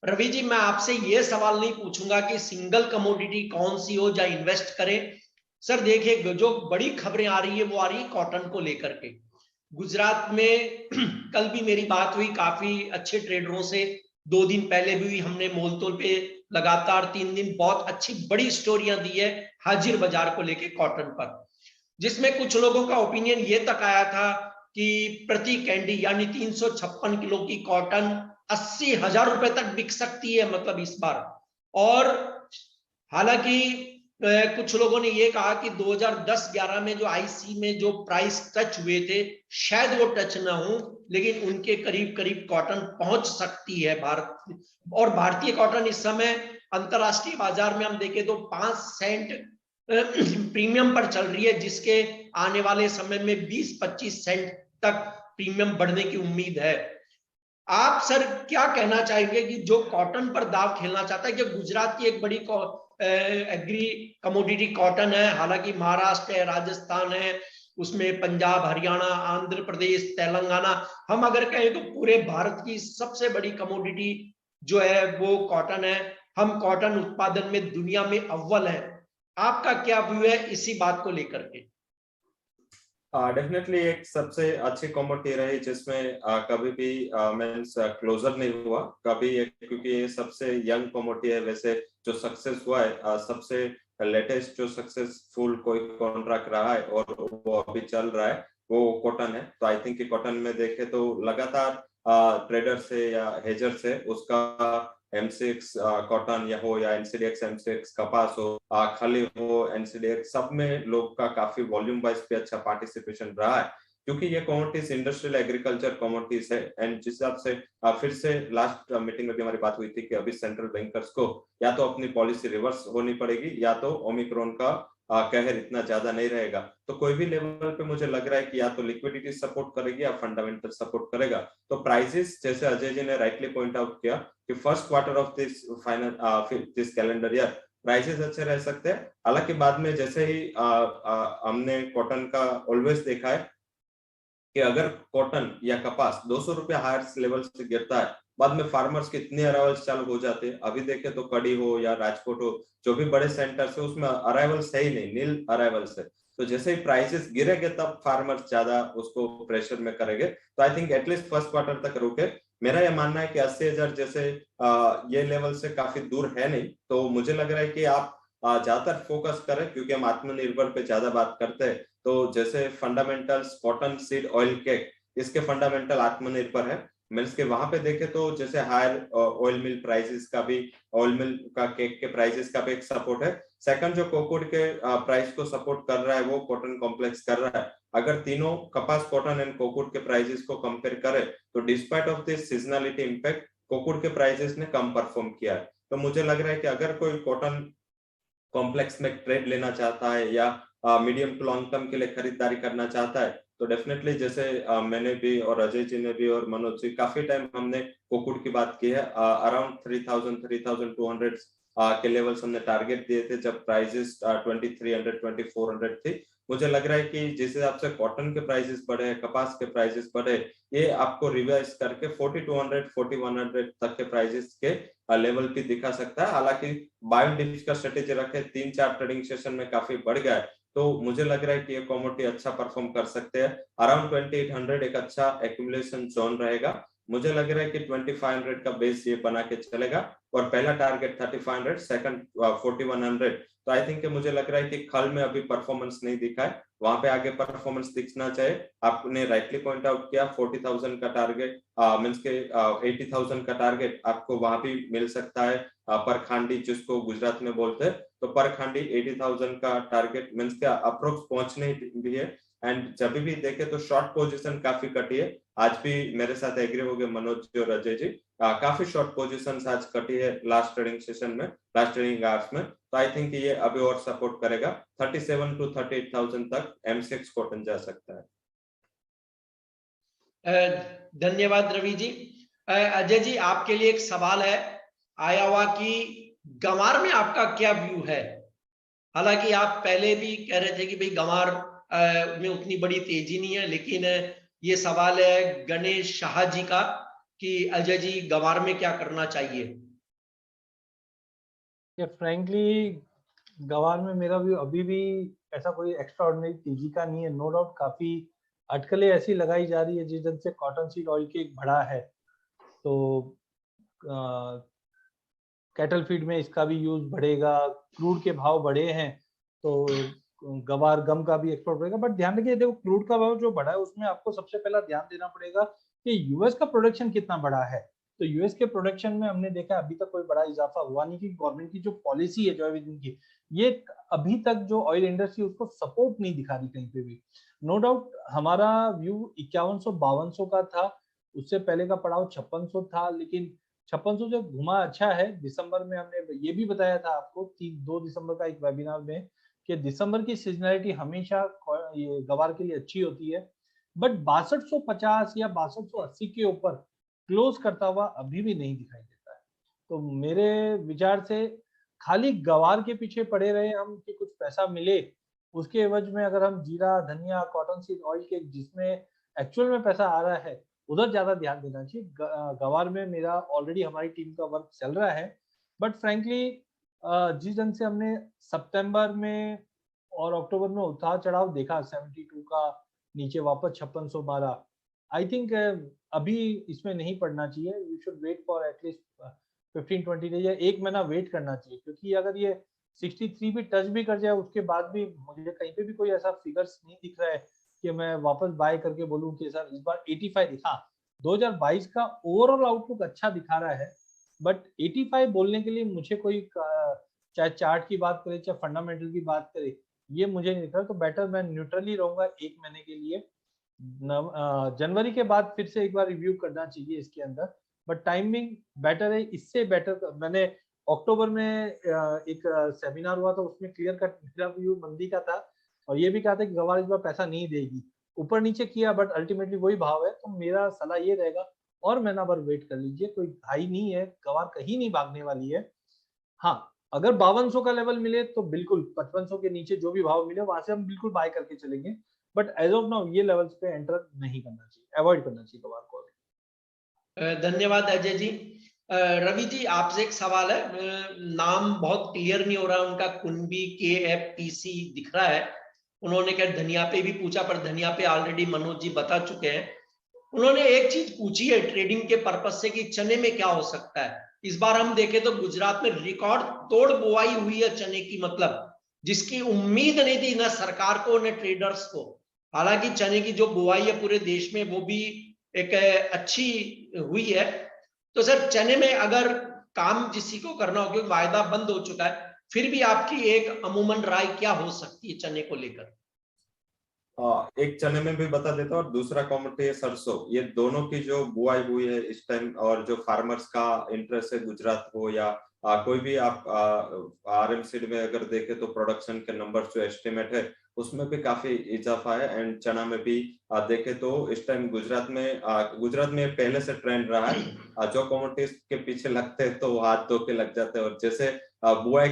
Speaker 1: रवि जी, मैं आपसे ये सवाल नहीं पूछूंगा कि सिंगल कमोडिटी कौन सी हो या इन्वेस्ट करें। सर देखिए, जो बड़ी खबरें आ रही है वो आ रही है कॉटन को लेकर के। गुजरात में कल भी मेरी बात हुई काफी अच्छे ट्रेडरों से, 2 दिन पहले भी हमने मोलतोल पे लगातार 3 दिन बहुत अच्छी बड़ी स्टोरियां दी है हाजिर बाजार को लेके कॉटन पर, जिसमें कुछ लोगों का ओपिनियन ये तक आया था कि प्रति कैंडी यानी 356 किलो की कॉटन 80,000 रुपए तक बिक सकती है, मतलब इस बार। और हालांकि कुछ लोगों ने ये कहा कि 2010-11 में जो आईसी में जो प्राइस टच हुए थे शायद वो टच ना हो, लेकिन उनके करीब करीब कॉटन पहुंच सकती है भारत। और भारतीय कॉटन इस समय अंतरराष्ट्रीय बाजार में हम देखें तो 5 सेंट प्रीमियम पर चल रही है, जिसके आने वाले समय में 20-25 सेंट तक प्रीमियम बढ़ने की उम्मीद है। आप सर क्या कहना चाहेंगे कि जो कॉटन पर दाव खेलना चाहता है, कि गुजरात की एक बड़ी एग्री कमोडिटी कॉटन है, हालांकि महाराष्ट्र है, राजस्थान है, उसमें पंजाब, हरियाणा, आंध्र प्रदेश, तेलंगाना, हम अगर कहें तो पूरे भारत की सबसे बड़ी कमोडिटी जो है वो कॉटन है। हम कॉटन उत्पादन में दुनिया में अव्वल है। आपका क्या व्यू है इसी बात को लेकर के?
Speaker 3: डेफिनेटली एक सबसे अच्छी कॉमोडिटी रही जिसमें कभी भी मींस क्लोजर नहीं हुआ कभी क्योंकि ये सबसे यंग कॉमोडिटी है। वैसे जो सक्सेस हुआ है सबसे लेटेस्ट जो सक्सेसफुल कोई कॉन्ट्रैक्ट रहा है और वो अभी चल रहा है वो कॉटन है। तो आई थिंक कॉटन में देखे तो लगातार ट्रेडर से या हेजर से उसका M6 कॉटन या हो या NCDX M6 कपास हो खाली हो NCDX सब में लोग का काफी वॉल्यूम वाइज पे अच्छा पार्टिसिपेशन रहा है, क्योंकि ये कमोडिटीज इंडस्ट्रियल एग्रीकल्चर कमोडिटीज है। एंड जिस हिसाब से फिर से लास्ट मीटिंग में भी हमारी बात हुई थी कि अभी सेंट्रल बैंकर्स को या तो अपनी पॉलिसी रिवर्स होनी पड़ेगी या तो ओमिक्रॉन का कहर इतना ज्यादा नहीं रहेगा। तो कोई भी लेवल पे मुझे लग रहा है कि या तो लिक्विडिटी सपोर्ट करेगी या फंडामेंटल सपोर्ट करेगा। तो प्राइसेस जैसे अजय जी ने राइटली पॉइंट आउट किया कि first quarter of this calendar year prices अच्छे रह सकते हैं। हालांकि बाद में जैसे ही हमने कॉटन का ऑलवेज देखा है कि अगर कॉटन या कपास 200 रुपया हायर लेवल से गिरता है, बाद में फार्मर्स के इतने अराइवल्स चालू हो जाते हैं। अभी देखे तो कड़ी हो या राजकोट हो, जो भी बड़े सेंटर्स है उसमें अराइवल्स है ही नहीं, नील अराइवल्स है। तो जैसे ही प्राइसेस गिरेंगे तब फार्मर्स ज्यादा उसको प्रेशर में करेंगे। तो I think at least first quarter तक रुके। मेरा यह मानना है कि 80,000 जैसे ये लेवल से काफी दूर है नहीं। तो मुझे लग रहा है कि आप ज्यादातर फोकस करें, क्योंकि हम आत्मनिर्भर पे ज्यादा बात करते हैं। तो जैसे fundamentals cotton seed oil cake इसके फंडामेंटल आत्मनिर्भर है। मीन्स के वहां पे देखे तो जैसे हायर ऑयल मिल प्राइसेस का भी, ऑयल मिल का केक के प्राइसेस का भी एक सपोर्ट है। सेकंड जो कोकोड के प्राइस को सपोर्ट कर रहा है वो कॉटन कॉम्प्लेक्स कर रहा है। अगर तीनों कपास, कॉटन एंड कोकोड के प्राइसेस को कंपेयर करें तो despite of this seasonality impact कोकोड के प्राइसेस ने कम परफॉर्म किया है। तो मुझे लग रहा है कि अगर कोई कॉटन कॉम्प्लेक्स में ट्रेड लेना चाहता है या मीडियम टू लॉन्ग टर्म के लिए खरीदारी करना चाहता है तो डेफिनेटली जैसे मैंने भी और अजय जी ने भी और मनोज जी काफी टाइम हमने कोकुड की बात की है। अराउंड 3,200 के लेवल्स हमने टारगेट दिए थे जब प्राइसेस 2,300 2,400 थी। मुझे लग रहा है कि जिस हिसाब से कॉटन के प्राइसेस बढ़े, कपास के प्राइसेस बढ़े, ये आपको रिवाइज करके 4,200 4,100 तक के प्राइसेस के लेवल भी दिखा सकता है। हालांकि बाय डिप्स का स्ट्रेटेजी रखे 3-4 ट्रेडिंग सेशन में काफी बढ़ गया है, तो मुझे लग रहा है कि ये कमोडिटी अच्छा परफॉर्म कर सकते हैं। अराउंड 2,800 एक अच्छा एक्यूमुलेशन जोन रहेगा। मुझे लग रहा है कि 2,500 का बेस ये बना के चलेगा और पहला टारगेट 3,500, सेकंड 4,100। तो आई थिंक मुझे लग रहा है कि खल में अभी परफॉर्मेंस नहीं दिखा है, वहां पे आगे परफॉर्मेंस दिखना चाहिए। आपने राइटली पॉइंट आउट किया 40,000 का टारगेट मींस के 80,000 का टारगेट आपको वहां भी मिल सकता है। पर खांडी जिसको गुजरात में बोलते हैं, तो पर खांडी 80,000 का टारगेट मींस के अप्रोक्स पहुंचने भी है। एंड जब भी देखे तो शॉर्ट पोजीशन काफी कटी है। आज भी मेरे साथ एग्री हो गए मनोज जी और अजय जी, काफी शॉर्ट पोजीशंस आज कटी है लास्ट ट्रेडिंग सेशन में, लास्ट ट्रेडिंग आवर्स में। तो आई थिंक ये अभी और सपोर्ट करेगा। 37 to 38,000 तक M6 कॉटन जा सकता है।
Speaker 1: धन्यवाद रवि जी। अजय जी, आपके लिए एक सवाल है। आयोवा की गंवार में आपका क्या व्यू है? हालांकि आप पहले भी कह रहे थे कि भाई गंवार में उतनी बड़ी तेजी नहीं है, लेकिन ये सवाल है गणेश शाह जी का कि अजय जी गंवार में क्या करना चाहिए?
Speaker 2: फ्रैंकली गंवार में मेरा व्यू अभी भी ऐसा कोई एक्स्ट्रा ऑर्डिनरी तेजी का नहीं है। नो डाउट काफी अटकलें ऐसी लगाई जा रही है जिस ढंग से कॉटन सीड ऑयल के एक बढ़ा है, तो कैटल फीड में इसका भी यूज बढ़ेगा, क्रूड के भाव बढ़े हैं तो गवार गम का भी एक्सपोर्ट बढ़ेगा। बट ध्यान रखिए, देखो क्रूड का भाव जो बढ़ा है उसमें आपको सबसे पहला ध्यान देना पड़ेगा कि यूएस का प्रोडक्शन कितना बढ़ा है। तो यूएस के प्रोडक्शन में हमने देखा अभी तक कोई बड़ा इजाफा हुआ नहीं, कि गवर्नमेंट की जो पॉलिसी है जो की, ये अभी तक जो ऑयल इंडस्ट्री उसको सपोर्ट नहीं दिखा रही कहीं पे भी। नो डाउट हमारा व्यू 5100-5200 का था, उससे पहले का पड़ाव 5600 था, लेकिन 5600 जो घुमा अच्छा है। दिसंबर में हमने ये भी बताया था आपको 2 दिसंबर का एक वेबिनार में कि दिसंबर की सीजनैलिटी हमेशा ये गवार के लिए अच्छी होती है, बट 6250 या 6280 के ऊपर क्लोज करता हुआ अभी भी नहीं दिखाई देता है। तो मेरे विचार से खाली गवार के पीछे पड़े रहे हम कि कुछ पैसा मिले, उसके एवज में अगर हम जीरा, धनिया, कॉटन सीड ऑयल के जिसमें एक्चुअल में पैसा आ रहा है उधर ज्यादा ध्यान देना चाहिए। गवार में मेरा ऑलरेडी हमारी टीम का वर्क चल रहा है, बट फ्रैंकली जिस ढंग से हमने सितंबर में और अक्टूबर में उतार चढ़ाव देखा 72 का नीचे वापस 5612, आई थिंक अभी इसमें नहीं पड़ना चाहिए। You should wait for at least 15-20 days या 1 महीना वेट करना चाहिए, क्योंकि अगर ये 63 भी टच भी कर जाए उसके बाद भी मुझे कहीं पे भी कोई ऐसा फिगर्स नहीं दिख रहा है कि मैं वापस बाय करके बोलूं कि सर इस बार 85 दिखा। 2022 का ओवरऑल आउटलुक अच्छा दिखा रहा है, बट 85 बोलने के लिए मुझे कोई चाहे चार्ट की बात करे चाहे फंडामेंटल की बात करे, ये मुझे नहीं दिख रहा। तो बेटर मैं न्यूट्रली रहूंगा 1 महीने के लिए। जनवरी के बाद फिर से एक बार रिव्यू करना चाहिए इसके अंदर, बट टाइमिंग बेटर है। इससे बेटर मैंने अक्टूबर में एक सेमिनार हुआ था, उसमें क्लियर कट मेरा व्यू मंदी का था और ये भी कहा था कि गवार इस बार पैसा नहीं देगी। ऊपर नीचे किया बट अल्टीमेटली वही भाव है। तो मेरा सलाह ये रहेगा और महीना भर वेट कर लीजिए, कोई हाई नहीं है, गवार कहीं नहीं भागने वाली है। हाँ, अगर 5200 का लेवल मिले तो बिल्कुल 5500 के नीचे जो भी भाव मिले वहां से हम बिल्कुल बाय करके चलेंगे, बट एज ऑफ नाउ ये लेवल्स पे एंटर नहीं करना चाहिए, अवॉइड करना चाहिए गवार को।
Speaker 1: धन्यवाद अजय जी। रवि जी, आपसे एक सवाल है। नाम बहुत क्लियर नहीं हो रहा उनका, कुंबी KFPC दिख रहा है। उन्होंने क्या धनिया पे भी पूछा, पर धनिया पे ऑलरेडी मनोज जी बता चुके हैं। उन्होंने एक चीज पूछी है ट्रेडिंग के पर्पज से कि चने में क्या हो सकता है। इस बार हम देखें तो गुजरात में रिकॉर्ड तोड़ बुआई हुई है चने की, मतलब जिसकी उम्मीद नहीं थी न सरकार को न ट्रेडर्स को। हालांकि चने की जो बुआई है पूरे देश में वो भी एक अच्छी हुई है। तो सर चने में अगर काम किसी को करना हो, क्योंकि वायदा बंद हो चुका है, फिर भी आपकी एक अमूमन राय क्या हो सकती है चने को लेकर?
Speaker 3: एक चने में भी बता देता हूँ और दूसरा कॉमोडिटी है सरसों। ये दोनों की जो बुआई हुई है इस टाइम और जो फार्मर्स का इंटरेस्ट है, गुजरात हो या कोई भी आप RMC में अगर देखे तो प्रोडक्शन के नंबर जो एस्टिमेट है उसमें भी काफी इजाफा है। एंड चना में भी देखे तो इस टाइम गुजरात में पहले से ट्रेंड रहा है। जो कॉमोडिटीज के पीछे लगते हैं तो हाथ धो के लग जाते हैं, और जैसे बुआई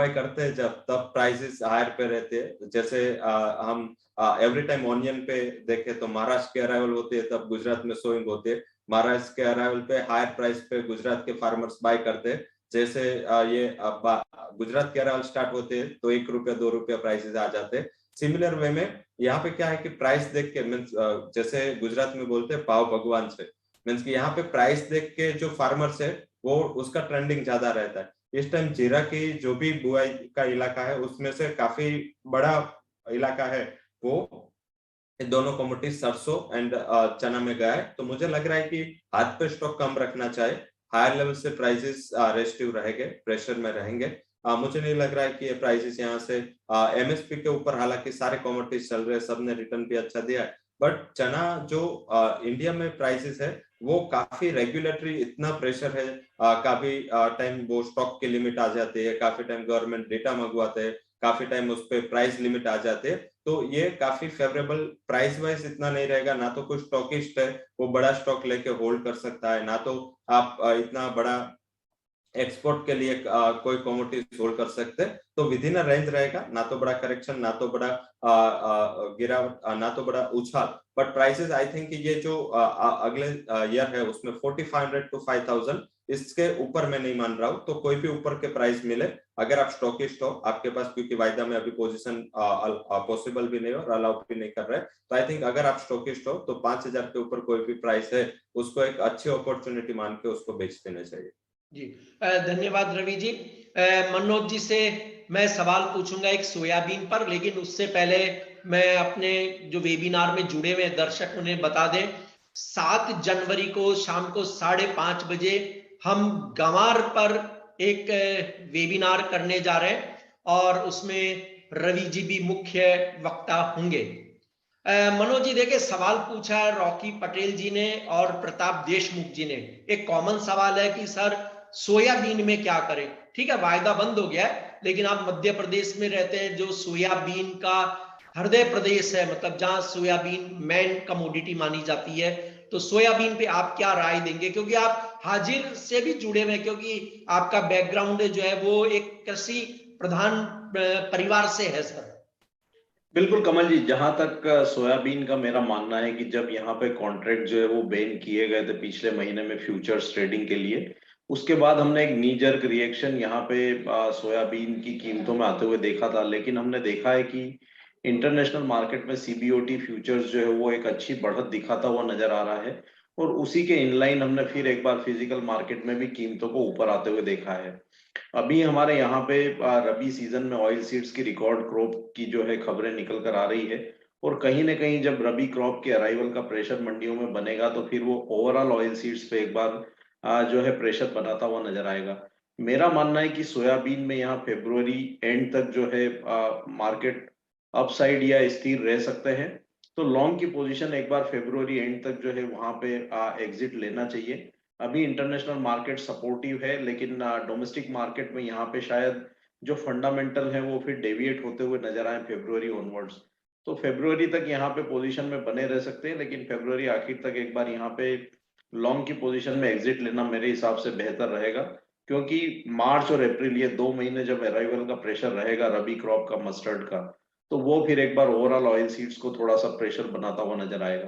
Speaker 3: करते हैं जब तब प्राइसेस हायर पे रहते हैं। जैसे हम एवरी टाइम ऑनियन पे देखें तो महाराष्ट्र की अराइवल होती है तब गुजरात में सोइंग होती है। महाराष्ट्र के अराइवल पे हायर प्राइस पे गुजरात के फार्मर्स बाय करते हैं। जैसे ये गुजरात के अराइवल स्टार्ट होते हैं तो ₹1-2 प्राइसेस आ जाते हैं। सिमिलर वे में यहाँ पे क्या है कि प्राइस देख के मीन्स जैसे गुजरात में बोलते हैं भाव भगवान से, मीन्स कि यहाँ पे प्राइस देख के जो फार्मर्स है वो उसका ट्रेंडिंग ज्यादा रहता है। इस टाइम जीरा की जो भी बुआई का इलाका है उसमें से काफी बड़ा इलाका है वो दोनों कमोडिटी सरसों एंड चना में गया है। तो मुझे लग रहा है कि हाथ पे स्टॉक कम रखना चाहिए। हायर लेवल से प्राइसेस रेस्टिव रहेंगे, प्रेशर में रहेंगे। मुझे नहीं लग रहा है कि ये प्राइसेस यहाँ से MSP के ऊपर, हालांकि सारे कमोडिटीज चल रहे हैं, सबने रिटर्न भी अच्छा दिया है, बट चना जो इंडिया में प्राइसेस है वो काफी रेगुलेटरी इतना प्रेशर है। काफी टाइम वो स्टॉक की लिमिट आ जाती है, काफी टाइम गवर्नमेंट डेटा मंगवाते हैं, काफी टाइम उस पर प्राइस लिमिट आ जाते हैं, तो ये काफी फेवरेबल प्राइस वाइज इतना नहीं रहेगा। ना तो कोई स्टॉकिस्ट है वो बड़ा स्टॉक लेके होल्ड कर सकता है, ना तो आप इतना बड़ा एक्सपोर्ट के लिए कोई कमोडिटी होल्ड कर सकते हैं। तो विद इन रेंज रहेगा, ना तो बड़ा करेक्शन, ना तो बड़ा गिरावट, ना तो बड़ा उछाल। बट प्राइसेस आई थिंक ये जो अगले ईयर है उसमें 4500 to 5000, इसके ऊपर मैं नहीं मान रहा हूँ। तो कोई भी ऊपर के प्राइस मिले, अगर आप स्टॉकिस्ट हो आपके पास, क्योंकि वायदा में अभी पोजीशन पॉसिबल भी नहीं हो और अलाउ भी नहीं कर रहे, तो आई थिंक अगर आप स्टॉकिस्ट हो तो 5000 के ऊपर कोई भी प्राइस है उसको एक अच्छी अपॉर्चुनिटी मान के उसको बेच देना चाहिए।
Speaker 1: जी धन्यवाद रवि जी। मनोज जी से मैं सवाल पूछूंगा एक सोयाबीन पर, लेकिन उससे पहले मैं अपने जो वेबिनार में जुड़े हुए दर्शक उन्हें बता दें, 7 जनवरी को शाम को 5:30 बजे हम गंवार पर एक वेबिनार करने जा रहे हैं और उसमें रवि जी भी मुख्य वक्ता होंगे। मनोज जी देखिए, सवाल पूछा है रॉकी पटेल जी ने और प्रताप देशमुख जी ने। एक कॉमन सवाल है कि सर सोयाबीन में क्या करें। ठीक है, वायदा बंद हो गया है, लेकिन आप मध्य प्रदेश में रहते हैं जो सोयाबीन का हृदय प्रदेश है, मतलब जहां सोयाबीन मेन कमोडिटी मानी जाती है, तो सोयाबीन पे आप क्या राय देंगे, क्योंकि आप हाजिर से भी जुड़े हुए हैं, क्योंकि आपका बैकग्राउंड जो है वो एक कृषि प्रधान परिवार से है सर।
Speaker 4: बिल्कुल कमल जी, जहां तक सोयाबीन का मेरा मानना है कि जब यहाँ पे कॉन्ट्रैक्ट जो है वो बैन किए गए थे पिछले महीने में फ्यूचर्स ट्रेडिंग के लिए, उसके बाद हमने एक नी जर्क रिएक्शन यहाँ पे सोयाबीन की कीमतों में आते हुए देखा था। लेकिन हमने देखा है कि इंटरनेशनल मार्केट में सीबीओटी फ्यूचर्स जो है वो एक अच्छी बढ़त दिखाता हुआ नजर आ रहा है, और उसी के इनलाइन हमने फिर एक बार फिजिकल मार्केट में भी कीमतों को ऊपर आते हुए देखा है। अभी हमारे यहाँ पे रबी सीजन में ऑयल सीड्स की रिकॉर्ड क्रॉप की जो है खबरें निकल कर आ रही है, और कहीं ना कहीं जब रबी क्रॉप के अराइवल का प्रेशर मंडियों में बनेगा तो फिर वो ओवरऑल ऑयल सीड्स पे एक बार जो है प्रेशर बनाता हुआ नजर आएगा। मेरा मानना है कि सोयाबीन में यहाँ फेब्रुवरी एंड तक जो है मार्केट अपसाइड या स्थिर रह सकते हैं। तो लॉन्ग की पोजीशन एक बार फेब्रुवरी एंड तक जो है वहां पे एग्जिट लेना चाहिए। अभी इंटरनेशनल मार्केट सपोर्टिव है, लेकिन डोमेस्टिक मार्केट में यहाँ पे शायद जो फंडामेंटल है वो फिर डेविएट होते हुए नजर आए फेब्रुवरी ऑनवर्ड्स। तो फेब्रुवरी तक यहाँ पे पोजीशन में बने रह सकते हैं, लेकिन फेब्रुवरी आखिर तक एक बार यहाँ पे लॉन्ग की पोजीशन में एग्जिट लेना मेरे हिसाब से बेहतर रहेगा, क्योंकि मार्च और अप्रैल ये 2 महीने जब अराइवल का प्रेशर रहेगा रबी क्रॉप का, मस्टर्ड का, तो वो फिर एक बार ओवरऑल ऑयल सीड्स को थोड़ा सा प्रेशर बनाता हुआ नजर आएगा।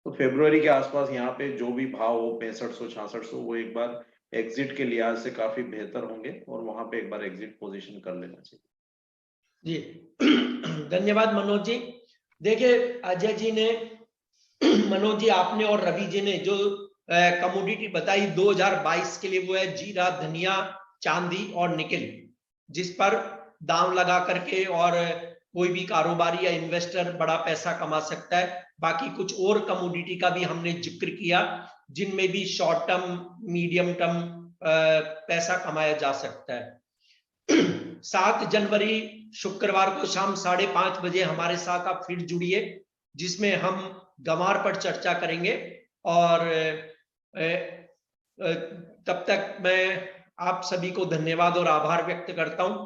Speaker 4: तो फेब्रुवरी के आसपास यहाँ पे जो भी भाव हो 6500-6600, वो एक बार एग्जिट के लिहाज से काफी बेहतर होंगे, और वहां पे एक बार एग्जिट पोजीशन कर लेना चाहिए।
Speaker 1: जी धन्यवाद मनोज जी। देखिए अजय जी ने, मनोज जी आपने और रवि जी ने जो कमोडिटी बताई 2022 के लिए, वो है जीरा, धनिया, चांदी और निकेल, जिस पर दाम लगा करके और कोई भी कारोबारी या इन्वेस्टर बड़ा पैसा कमा सकता है। बाकी कुछ और कमोडिटी का भी हमने जिक्र किया जिनमें भी शॉर्ट टर्म, मीडियम टर्म पैसा कमाया जा सकता है। 7 जनवरी शुक्रवार को शाम 5:30 बजे हमारे साथ आप फिर जुड़िए, जिसमें हम गंवार पर चर्चा करेंगे। और तब तक मैं आप सभी को धन्यवाद और आभार व्यक्त करता हूं।